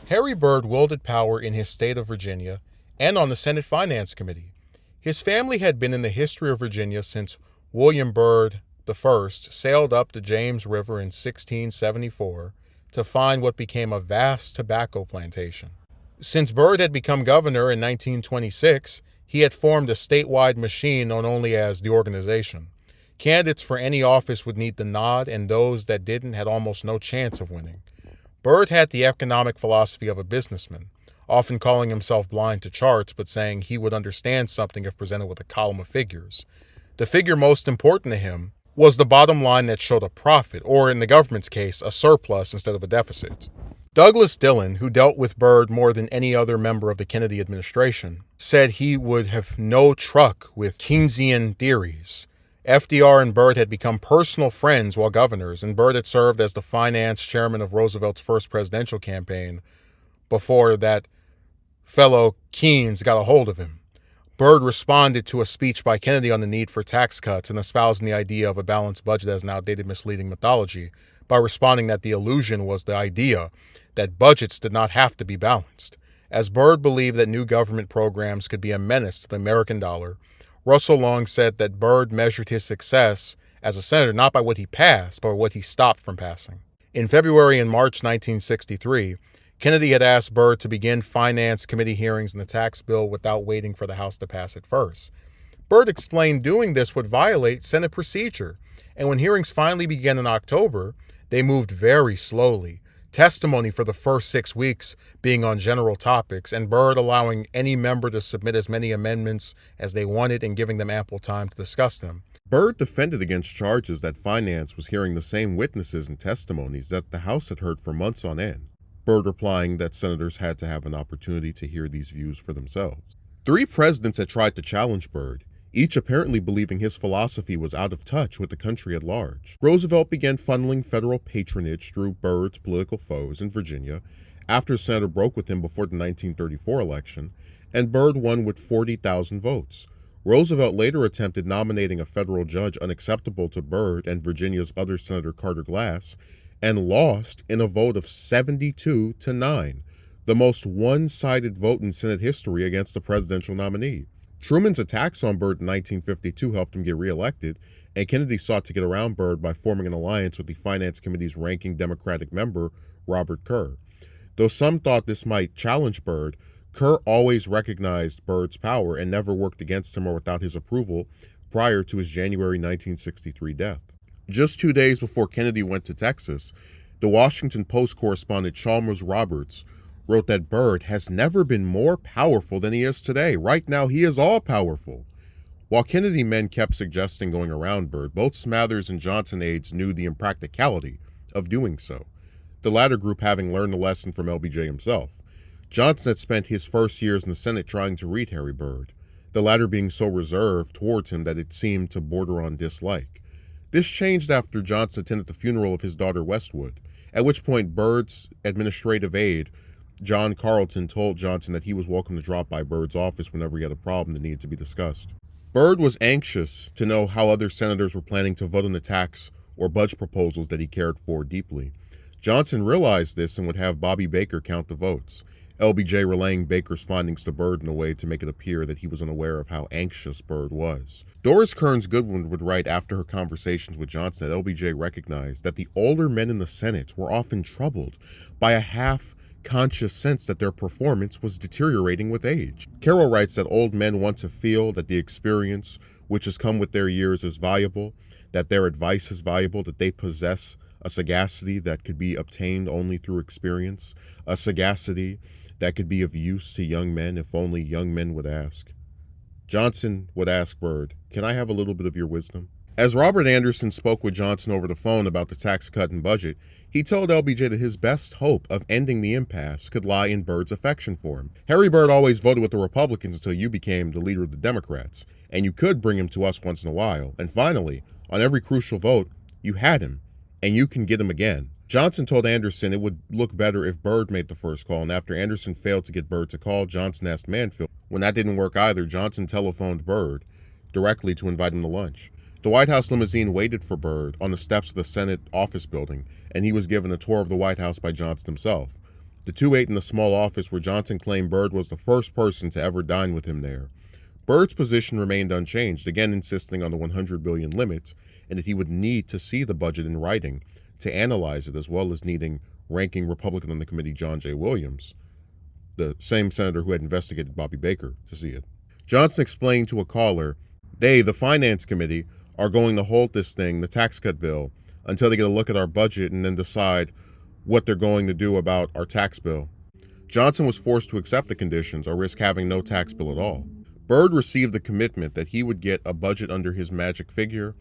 Speaker 2: Harry Byrd wielded power in his state of Virginia and on the Senate Finance Committee. His family had been in the history of Virginia since William Byrd I sailed up the James River in 1674 to find what became a vast tobacco plantation. Since Byrd had become governor in 1926, he had formed a statewide machine known only as the organization. Candidates for any office would need the nod, and those that didn't had almost no chance of winning. Byrd had the economic philosophy of a businessman, often calling himself blind to charts, but saying he would understand something if presented with a column of figures. The figure most important to him was the bottom line that showed a profit, or in the government's case, a surplus instead of a deficit. Douglas Dillon, who dealt with Byrd more than any other member of the Kennedy administration, said he would have no truck with Keynesian theories. FDR and Byrd had become personal friends while governors, and Byrd had served as the finance chairman of Roosevelt's first presidential campaign before that fellow Keynes got a hold of him. Byrd responded to a speech by Kennedy on the need for tax cuts and espousing the idea of a balanced budget as an outdated, misleading mythology by responding that the illusion was the idea that budgets did not have to be balanced. As Byrd believed that new government programs could be a menace to the American dollar, Russell Long said that Byrd measured his success as a senator not by what he passed, but by what he stopped from passing. In February and March 1963, Kennedy had asked Byrd to begin Finance Committee hearings on the tax bill without waiting for the House to pass it first. Byrd explained doing this would violate Senate procedure, and when hearings finally began in October, they moved very slowly, testimony for the first 6 weeks being on general topics, and Byrd allowing any member to submit as many amendments as they wanted and giving them ample time to discuss them.
Speaker 1: Byrd defended against charges that finance was hearing the same witnesses and testimonies that the House had heard for months on end, Byrd replying that senators had to have an opportunity to hear these views for themselves. 3 presidents had tried to challenge Byrd, each apparently believing his philosophy was out of touch with the country at large. Roosevelt began funneling federal patronage through Byrd's political foes in Virginia after the senator broke with him before the 1934 election, and Byrd won with 40,000 votes. Roosevelt later attempted nominating a federal judge unacceptable to Byrd and Virginia's other Senator Carter Glass, and lost in a vote of 72-9, the most one-sided vote in Senate history against a presidential nominee. Truman's attacks on Byrd in 1952 helped him get reelected, and Kennedy sought to get around Byrd by forming an alliance with the Finance Committee's ranking Democratic member, Robert Kerr. Though some thought this might challenge Byrd, Kerr always recognized Byrd's power and never worked against him or without his approval prior to his January 1963 death. Just 2 days before Kennedy went to Texas, the Washington Post correspondent Chalmers Roberts wrote that Byrd has never been more powerful than he is today. Right now, he is all powerful. While Kennedy men kept suggesting going around Byrd, both Smathers and Johnson aides knew the impracticality of doing so, the latter group having learned the lesson from LBJ himself. Johnson had spent his first years in the Senate trying to read Harry Byrd, the latter being so reserved towards him that it seemed to border on dislike. This changed after Johnson attended the funeral of his daughter Westwood, at which point Byrd's administrative aide, John Carleton, told Johnson that he was welcome to drop by Byrd's office whenever he had a problem that needed to be discussed. Byrd was anxious to know how other senators were planning to vote on the tax or budget proposals that he cared for deeply. Johnson realized this and would have Bobby Baker count the votes, LBJ relaying Baker's findings to Byrd in a way to make it appear that he was unaware of how anxious Byrd was. Doris Kearns Goodwin would write after her conversations with Johnson that LBJ recognized that the older men in the Senate were often troubled by a half-conscious sense that their performance was deteriorating with age. Carroll writes that old men want to feel that the experience which has come with their years is valuable, that their advice is valuable, that they possess a sagacity that could be obtained only through experience, a sagacity that could be of use to young men if only young men would ask. Johnson would ask Byrd, "Can I have a little bit of your wisdom?" As Robert Anderson spoke with Johnson over the phone about the tax cut and budget, he told LBJ that his best hope of ending the impasse could lie in Byrd's affection for him. Harry Byrd always voted with the Republicans until you became the leader of the Democrats, and you could bring him to us once in a while. And finally, on every crucial vote, you had him, and you can get him again. Johnson told Anderson it would look better if Byrd made the first call, and after Anderson failed to get Byrd to call, Johnson asked Mansfield. When that didn't work either, Johnson telephoned Byrd directly to invite him to lunch. The White House limousine waited for Byrd on the steps of the Senate office building, and he was given a tour of the White House by Johnson himself. The two ate in the small office where Johnson claimed Byrd was the first person to ever dine with him there. Byrd's position remained unchanged, again insisting on the $100 billion limit, and that he would need to see the budget in writing to analyze it, as well as needing ranking Republican on the committee John J. Williams, the same senator who had investigated Bobby Baker, to see it. Johnson explained to a caller, they, the Finance Committee, are going to hold this thing, the tax cut bill, until they get a look at our budget and then decide what they're going to do about our tax bill. Johnson was forced to accept the conditions or risk having no tax bill at all. Byrd received the commitment that he would get a budget under his magic figure,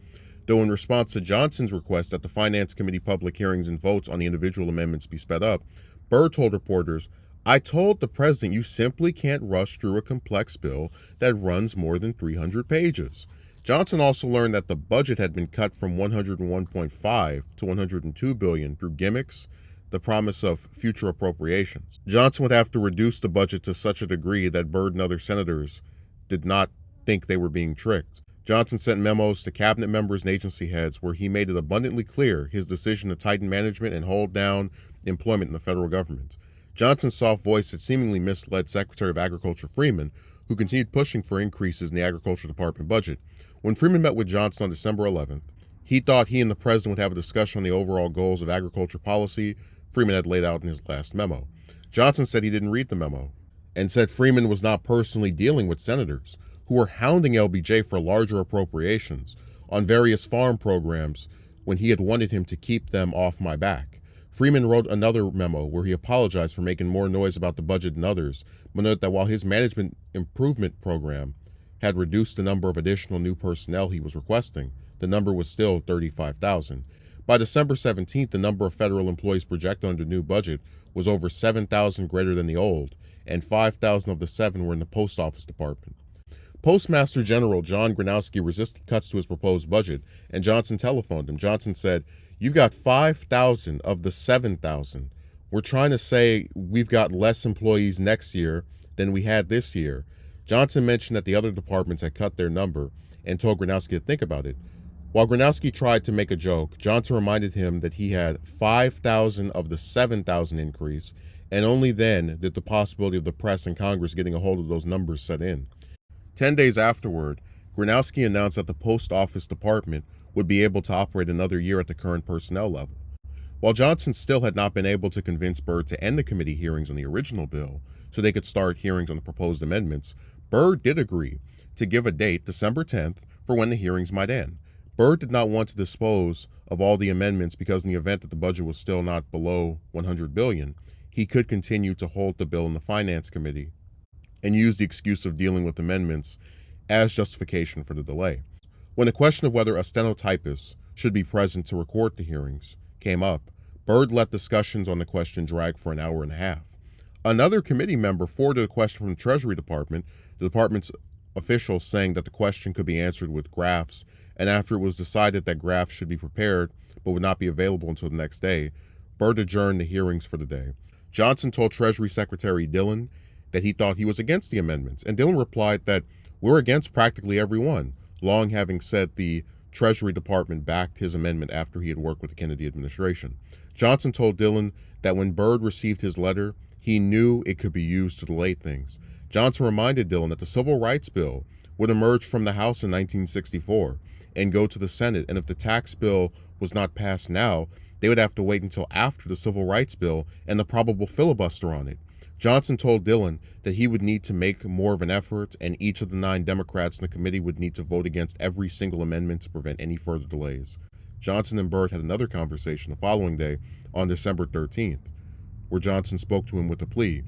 Speaker 1: though in response to Johnson's request that the Finance Committee public hearings and votes on the individual amendments be sped up, Byrd told reporters, I told the president you simply can't rush through a complex bill that runs more than 300 pages. Johnson also learned that the budget had been cut from $101.5 to $102 billion through gimmicks, the promise of future appropriations. Johnson would have to reduce the budget to such a degree that Byrd and other senators did not think they were being tricked. Johnson sent memos to cabinet members and agency heads where he made it abundantly clear his decision to tighten management and hold down employment in the federal government. Johnson's soft voice had seemingly misled Secretary of Agriculture Freeman, who continued pushing for increases in the Agriculture Department budget. When Freeman met with Johnson on December 11th, he thought he and the president would have a discussion on the overall goals of agriculture policy Freeman had laid out in his last memo. Johnson said he didn't read the memo, and said Freeman was not personally dealing with senators who were hounding LBJ for larger appropriations on various farm programs when he had wanted him to keep them off my back. Freeman wrote another memo where he apologized for making more noise about the budget than others, but noted that while his management improvement program had reduced the number of additional new personnel he was requesting, the number was still 35,000. By December 17th, the number of federal employees projected under the new budget was over 7,000 greater than the old, and 5,000 of the 7 were in the post office department. Postmaster General John Gronowski resisted cuts to his proposed budget, and Johnson telephoned him. Johnson said, "You've got 5,000 of the 7,000. We're trying to say we've got less employees next year than we had this year." Johnson mentioned that the other departments had cut their number and told Gronowski to think about it. While Gronowski tried to make a joke, Johnson reminded him that he had 5,000 of the 7,000 increase, and only then did the possibility of the press and Congress getting a hold of those numbers set in. 10 days afterward, Gronowski announced that the Post Office Department would be able to operate another year at the current personnel level. While Johnson still had not been able to convince Byrd to end the committee hearings on the original bill so they could start hearings on the proposed amendments, Byrd did agree to give a date, December 10th, for when the hearings might end. Byrd did not want to dispose of all the amendments because in the event that the budget was still not below $100 billion, he could continue to hold the bill in the Finance Committee and use the excuse of dealing with amendments as justification for the delay. When the question of whether a stenotypist should be present to record the hearings came up, Byrd let discussions on the question drag for an hour and a half. Another committee member forwarded a question from the Treasury Department, the department's officials saying that the question could be answered with graphs, and after it was decided that graphs should be prepared but would not be available until the next day, Byrd adjourned the hearings for the day. Johnson told Treasury Secretary Dillon that he thought he was against the amendments, and Dillon replied that we're against practically every one, long having said the Treasury Department backed his amendment after he had worked with the Kennedy administration. Johnson told Dillon that when Byrd received his letter, he knew it could be used to delay things. Johnson reminded Dillon that the Civil Rights Bill would emerge from the House in 1964 and go to the Senate, and if the tax bill was not passed now, they would have to wait until after the Civil Rights Bill and the probable filibuster on it. Johnson told Dillon that he would need to make more of an effort, and each of the 9 Democrats in the committee would need to vote against every single amendment to prevent any further delays. Johnson and Byrd had another conversation the following day on December 13th, where Johnson spoke to him with a plea.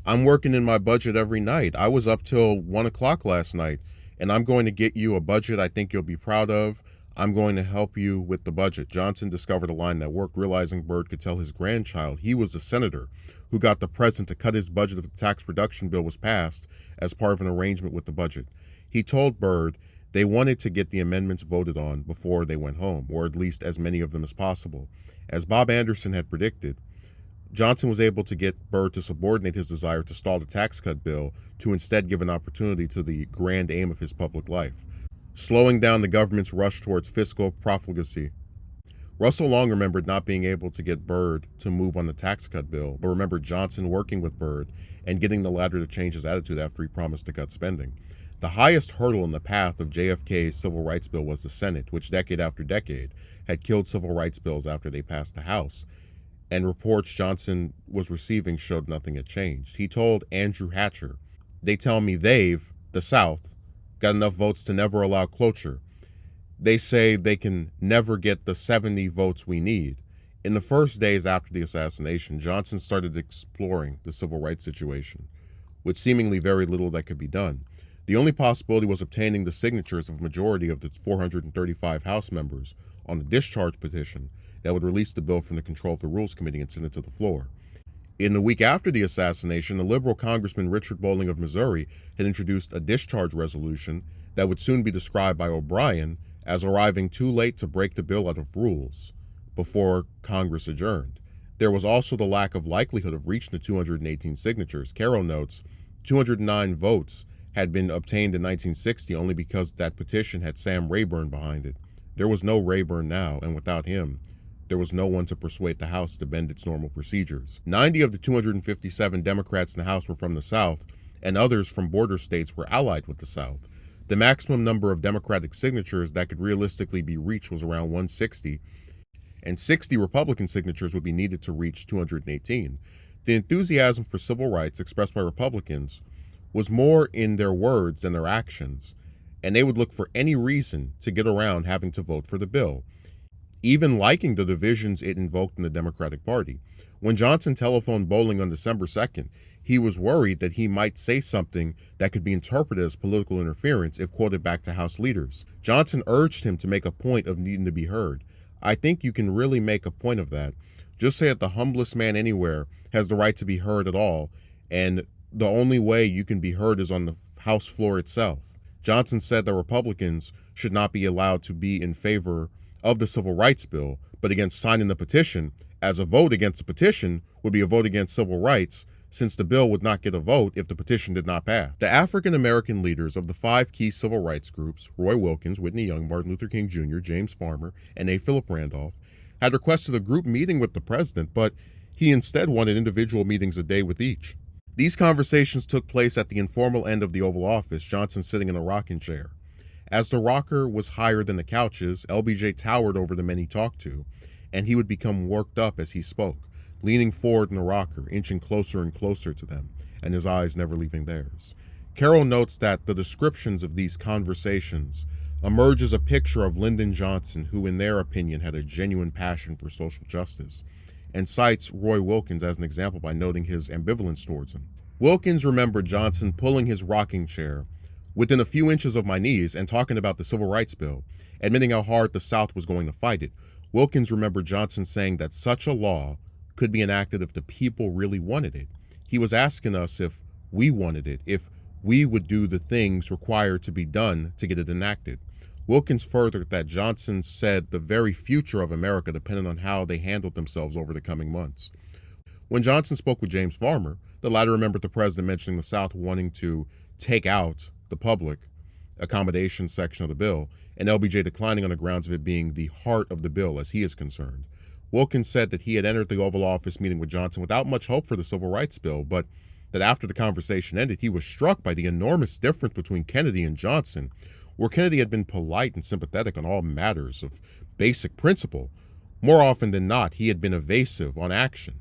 Speaker 1: "I'm working in my budget every night. I was up till 1 o'clock last night, and I'm going to get you a budget I think you'll be proud of. I'm going to help you with the budget." Johnson discovered a line that worked, realizing Byrd could tell his grandchild he was the senator who got the president to cut his budget if the tax reduction bill was passed as part of an arrangement with the budget. He told Byrd they wanted to get the amendments voted on before they went home, or at least as many of them as possible. As Bob Anderson had predicted, Johnson was able to get Byrd to subordinate his desire to stall the tax cut bill to instead give an opportunity to the grand aim of his public life, slowing down the government's rush towards fiscal profligacy. Russell Long remembered not being able to get Byrd to move on the tax cut bill, but remembered Johnson working with Byrd and getting the latter to change his attitude after he promised to cut spending. The highest hurdle in the path of JFK's civil rights bill was the Senate, which decade after decade had killed civil rights bills after they passed the House, and reports Johnson was receiving showed nothing had changed. He told Andrew Hatcher, "They tell me they've, the South, got enough votes to never allow cloture. They say they can never get the 70 votes we need." In the first days after the assassination, Johnson started exploring the civil rights situation, with seemingly very little that could be done. The only possibility was obtaining the signatures of a majority of the 435 House members on a discharge petition that would release the bill from the control of the Rules Committee and send it to the floor. In the week after the assassination, the liberal Congressman Richard Bowling of Missouri had introduced a discharge resolution that would soon be described by O'Brien as arriving too late to break the bill out of rules before Congress adjourned. There was also the lack of likelihood of reaching the 218 signatures. Carroll notes 209 votes had been obtained in 1960 only because that petition had Sam Rayburn behind it. There was no Rayburn now, and without him, there was no one to persuade the House to bend its normal procedures. 90 of the 257 Democrats in the House were from the South, and others from border states were allied with the South. The maximum number of Democratic signatures that could realistically be reached was around 160, and 60 Republican signatures would be needed to reach 218. The enthusiasm for civil rights expressed by Republicans was more in their words than their actions, and they would look for any reason to get around having to vote for the bill. even liking the divisions it invoked in the Democratic Party. When Johnson telephoned Bowling on December 2nd, he was worried that he might say something that could be interpreted as political interference if quoted back to House leaders. Johnson urged him to make a point of needing to be heard. I think you can really make a point of that. Just say that the humblest man anywhere has the right to be heard at all, and the only way you can be heard is on the House floor itself. Johnson said that Republicans should not be allowed to be in favor of the Civil Rights Bill, but against signing the petition, as a vote against the petition would be a vote against civil rights, since the bill would not get a vote if the petition did not pass. The African-American leaders of the 5 key civil rights groups, Roy Wilkins, Whitney Young, Martin Luther King Jr., James Farmer, and A. Philip Randolph, had requested a group meeting with the president, but he instead wanted individual meetings a day with each. These conversations took place at the informal end of the Oval Office, Johnson sitting in a rocking chair. As the rocker was higher than the couches, LBJ towered over the men he talked to, and he would become worked up as he spoke, leaning forward in the rocker, inching closer and closer to them, and his eyes never leaving theirs. Carroll notes that the descriptions of these conversations emerges a picture of Lyndon Johnson, who in their opinion had a genuine passion for social justice, and cites Roy Wilkins as an example by noting his ambivalence towards him. Wilkins remembered Johnson pulling his rocking chair within a few inches of my knees and talking about the Civil Rights Bill, admitting how hard the South was going to fight it. Wilkins remembered Johnson saying that such a law could be enacted if the people really wanted it. He was asking us if we wanted it, if we would do the things required to be done to get it enacted. Wilkins furthered that Johnson said the very future of America depended on how they handled themselves over the coming months. When Johnson spoke with James Farmer, the latter remembered the president mentioning the South wanting to take out the public accommodation section of the bill, and LBJ declining on the grounds of it being the heart of the bill as he is concerned. Wilkins said that he had entered the Oval Office meeting with Johnson without much hope for the Civil Rights Bill, but that after the conversation ended, he was struck by the enormous difference between Kennedy and Johnson. Where Kennedy had been polite and sympathetic on all matters of basic principle, more often than not, he had been evasive on action.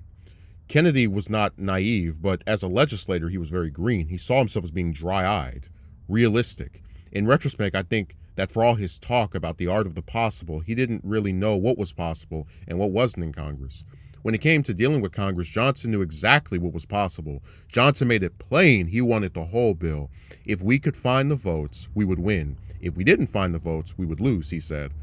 Speaker 1: Kennedy was not naive, but as a legislator, he was very green. He saw himself as being dry-eyed, realistic. In retrospect, I think that for all his talk about the art of the possible, he didn't really know what was possible and what wasn't in Congress. When it came to dealing with Congress, Johnson knew exactly what was possible. Johnson made it plain he wanted the whole bill. If we could find the votes, we would win. If we didn't find the votes, we would lose, he said.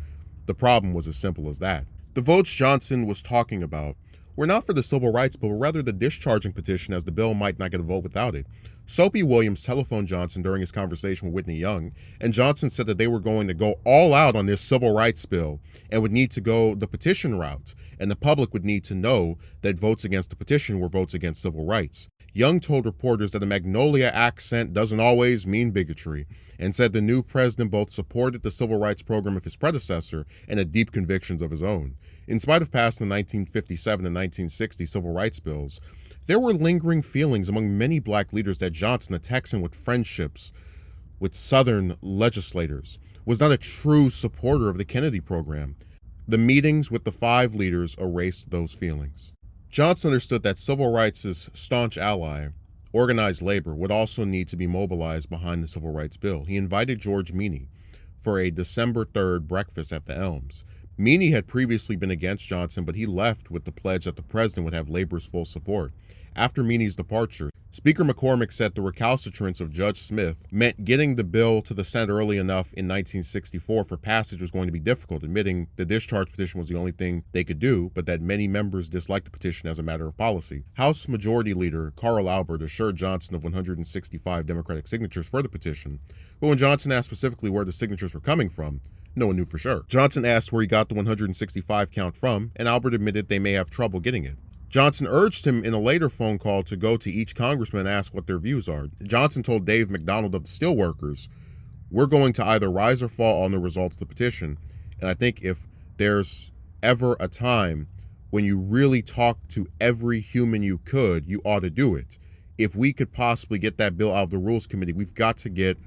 Speaker 1: The problem was as simple as that. The votes Johnson was talking about were not for the Civil Rights Bill, but rather the discharging petition, as the bill might not get a vote without it. Soapy Williams telephoned Johnson during his conversation with Whitney Young, and Johnson said that they were going to go all out on this Civil Rights Bill and would need to go the petition route, and the public would need to know that votes against the petition were votes against civil rights. Young told reporters that a Magnolia accent doesn't always mean bigotry, and said the new president both supported the civil rights program of his predecessor and had deep convictions of his own. In spite of passing the 1957 and 1960 civil rights bills, there were lingering feelings among many black leaders that Johnson, a Texan with friendships with Southern legislators, was not a true supporter of the Kennedy program. The meetings with the 5 leaders erased those feelings. Johnson understood that civil rights' staunch ally, organized labor, would also need to be mobilized behind the Civil Rights Bill. He invited George Meany for a December 3rd breakfast at the Elms. Meany had previously been against Johnson, but he left with the pledge that the president would have labor's full support. After Meany's departure, Speaker McCormick said the recalcitrance of Judge Smith meant getting the bill to the Senate early enough in 1964 for passage was going to be difficult, admitting the discharge petition was the only thing they could do, but that many members disliked the petition as a matter of policy. House Majority Leader Carl Albert assured Johnson of 165 Democratic signatures for the petition, but when Johnson asked specifically where the signatures were coming from, no one knew for sure. Johnson asked where he got the 165 count from, and Albert admitted they may have trouble getting it. Johnson urged him in a later phone call to go to each congressman and ask what their views are. Johnson told Dave McDonald of the Steelworkers, "We're going to either rise or fall on the results of the petition." And I think if there's ever a time when you really talk to every human you could, you ought to do it. If we could possibly get that bill out of the Rules Committee, we've got to get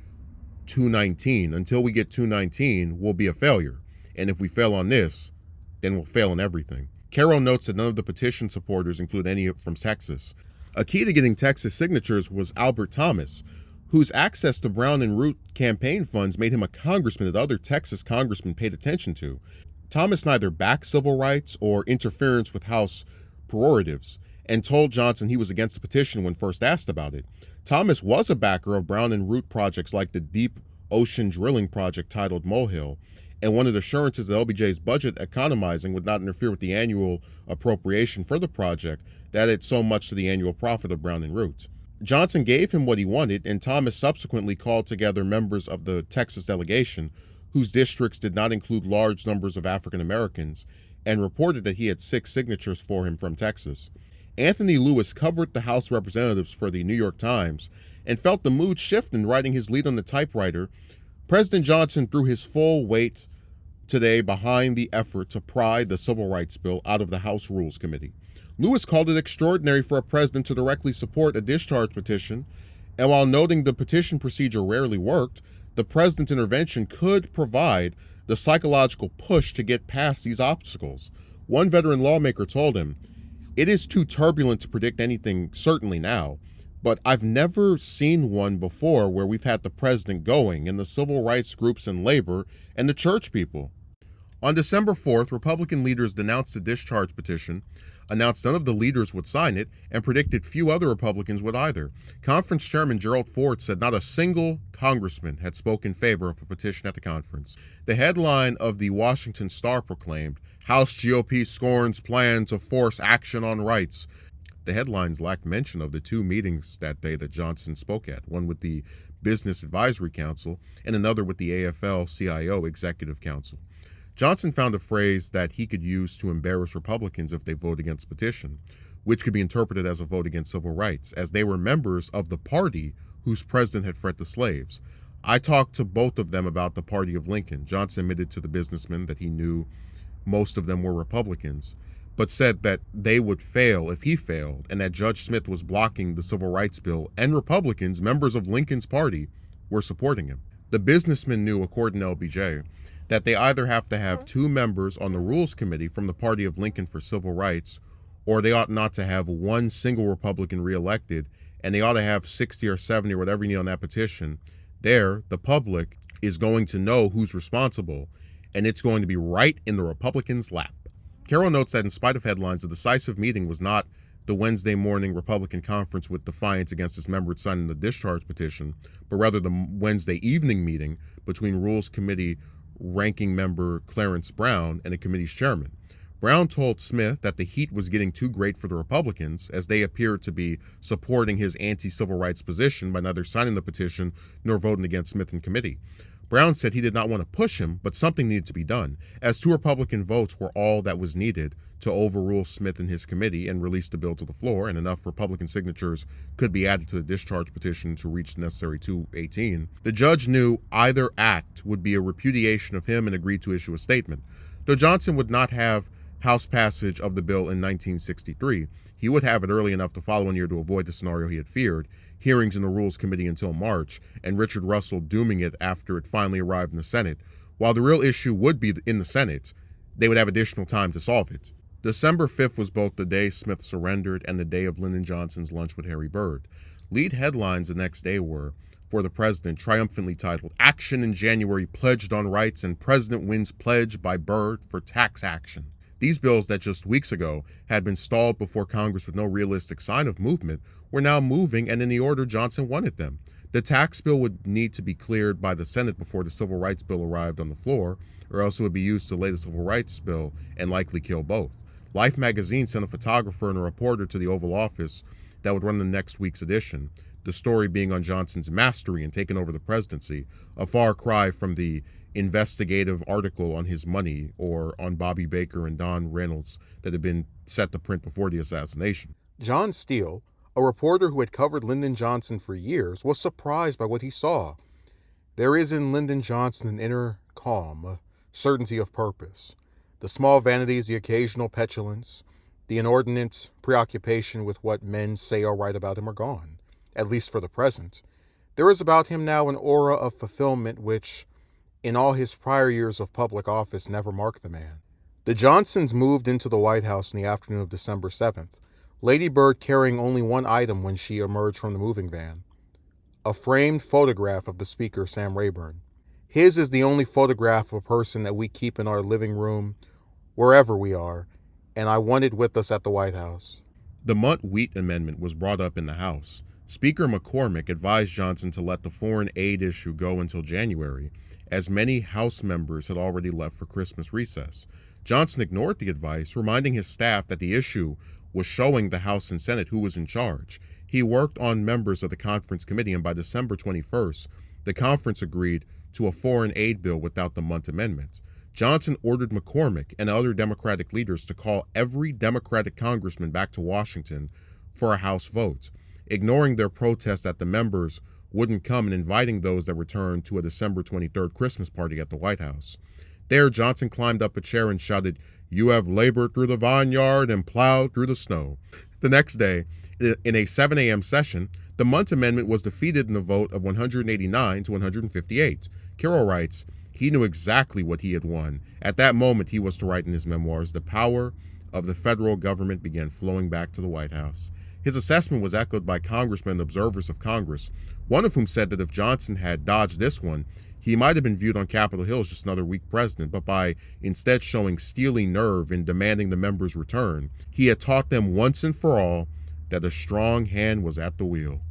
Speaker 1: 219. Until we get 219, we'll be a failure. And if we fail on this, then we'll fail in everything. Carroll notes that none of the petition supporters include any from Texas. A key to getting Texas signatures was Albert Thomas, whose access to Brown and Root campaign funds made him a congressman that other Texas congressmen paid attention to. Thomas neither backed civil rights or interference with House prerogatives and told Johnson he was against the petition when first asked about it. Thomas was a backer of Brown and Root projects like the deep ocean drilling project titled Molehill, and wanted assurances that LBJ's budget economizing would not interfere with the annual appropriation for the project that added so much to the annual profit of Brown and Root. Johnson gave him what he wanted, and Thomas subsequently called together members of the Texas delegation, whose districts did not include large numbers of African Americans, and reported that he had 6 signatures for him from Texas. Anthony Lewis covered the House of Representatives for the New York Times and felt the mood shift in writing his lead on the typewriter. President Johnson threw his full weight today behind the effort to pry the Civil Rights Bill out of the House Rules Committee. Lewis called it extraordinary for a president to directly support a discharge petition, and while noting the petition procedure rarely worked, the president's intervention could provide the psychological push to get past these obstacles. One veteran lawmaker told him, "It is too turbulent to predict anything certainly now, but I've never seen one before where we've had the president going and the civil rights groups and labor and the church people." On December 4th, Republican leaders denounced the discharge petition, announced none of the leaders would sign it, and predicted few other Republicans would either. Conference Chairman Gerald Ford said not a single congressman had spoken in favor of a petition at the conference. The headline of the Washington Star proclaimed, "House GOP scorns plan to force action on rights." The headlines lacked mention of the 2 meetings that day that Johnson spoke at, one with the Business Advisory Council and another with the AFL-CIO Executive Council. Johnson found a phrase that he could use to embarrass Republicans if they vote against the petition, which could be interpreted as a vote against civil rights, as they were members of the party whose president had freed the slaves. "I talked to both of them about the party of Lincoln." Johnson admitted to the businessman that he knew most of them were Republicans, but said that they would fail if he failed, and that Judge Smith was blocking the Civil Rights Bill, and Republicans, members of Lincoln's party, were supporting him. The businessman knew, according to LBJ, that they either have to have 2 members on the Rules Committee from the party of Lincoln for civil rights, or they ought not to have 1 single Republican reelected, and they ought to have 60 or 70 or whatever you need on that petition. There, the public is going to know who's responsible, and it's going to be right in the Republicans' lap. Carroll notes that in spite of headlines, the decisive meeting was not the Wednesday morning Republican conference with defiance against its members signing the discharge petition, but rather the Wednesday evening meeting between Rules Committee ranking member Clarence Brown and the committee's chairman. Brown told Smith that the heat was getting too great for the Republicans, as they appeared to be supporting his anti-civil rights position by neither signing the petition nor voting against Smith in committee. Brown said he did not want to push him, but something needed to be done, as 2 Republican votes were all that was needed to overrule Smith and his committee and release the bill to the floor, and enough Republican signatures could be added to the discharge petition to reach the necessary 218. The judge knew either act would be a repudiation of him and agreed to issue a statement. Though Johnson would not have House passage of the bill in 1963, he would have it early enough the following year to avoid the scenario he had feared, hearings in the Rules Committee until March, and Richard Russell dooming it after it finally arrived in the Senate. While the real issue would be in the Senate, they would have additional time to solve it. December 5th was both the day Smith surrendered and the day of Lyndon Johnson's lunch with Harry Byrd. Lead headlines the next day were, for the president, triumphantly titled, "Action in January Pledged on Rights and President Wins Pledge by Byrd for Tax Action." These bills that just weeks ago had been stalled before Congress with no realistic sign of movement were now moving and in the order Johnson wanted them. The tax bill would need to be cleared by the Senate before the Civil Rights Bill arrived on the floor, or else it would be used to delay the Civil Rights Bill and likely kill both. Life magazine sent a photographer and a reporter to the Oval Office that would run the next week's edition, the story being on Johnson's mastery in taking over the presidency, a far cry from the investigative article on his money or on Bobby Baker and Don Reynolds that had been set to print before the assassination.
Speaker 2: John Steele, a reporter who had covered Lyndon Johnson for years, was surprised by what he saw. There is in Lyndon Johnson an inner calm, a certainty of purpose. The small vanities, the occasional petulance, the inordinate preoccupation with what men say or write about him are gone, at least for the present. There is about him now an aura of fulfillment which, in all his prior years of public office, never marked the man. The Johnsons moved into the White House in the afternoon of December 7th, Lady Byrd carrying only one item when she emerged from the moving van, a framed photograph of the Speaker, Sam Rayburn. His is the only photograph of a person that we keep in our living room, wherever we are, and I want it with us at the White House.
Speaker 1: The Munt-Wheat Amendment was brought up in the House. Speaker McCormick advised Johnson to let the foreign aid issue go until January, as many House members had already left for Christmas recess. Johnson ignored the advice, reminding his staff that the issue was showing the House and Senate who was in charge. He worked on members of the conference committee, and by December 21st, the conference agreed to a foreign aid bill without the Munt Amendment. Johnson ordered McCormick and other Democratic leaders to call every Democratic congressman back to Washington for a House vote, ignoring their protest that the members wouldn't come and inviting those that returned to a December 23rd Christmas party at the White House. There, Johnson climbed up a chair and shouted, "You have labored through the vineyard and plowed through the snow." The next day, in a 7 a.m. session, the Munt Amendment was defeated in a vote of 189 to 158. Carroll writes, he knew exactly what he had won. At that moment, he was to write in his memoirs, the power of the federal government began flowing back to the White House. His assessment was echoed by congressmen and observers of Congress, one of whom said that if Johnson had dodged this one, he might have been viewed on Capitol Hill as just another weak president, but by instead showing steely nerve in demanding the members' return, he had taught them once and for all that a strong hand was at the wheel.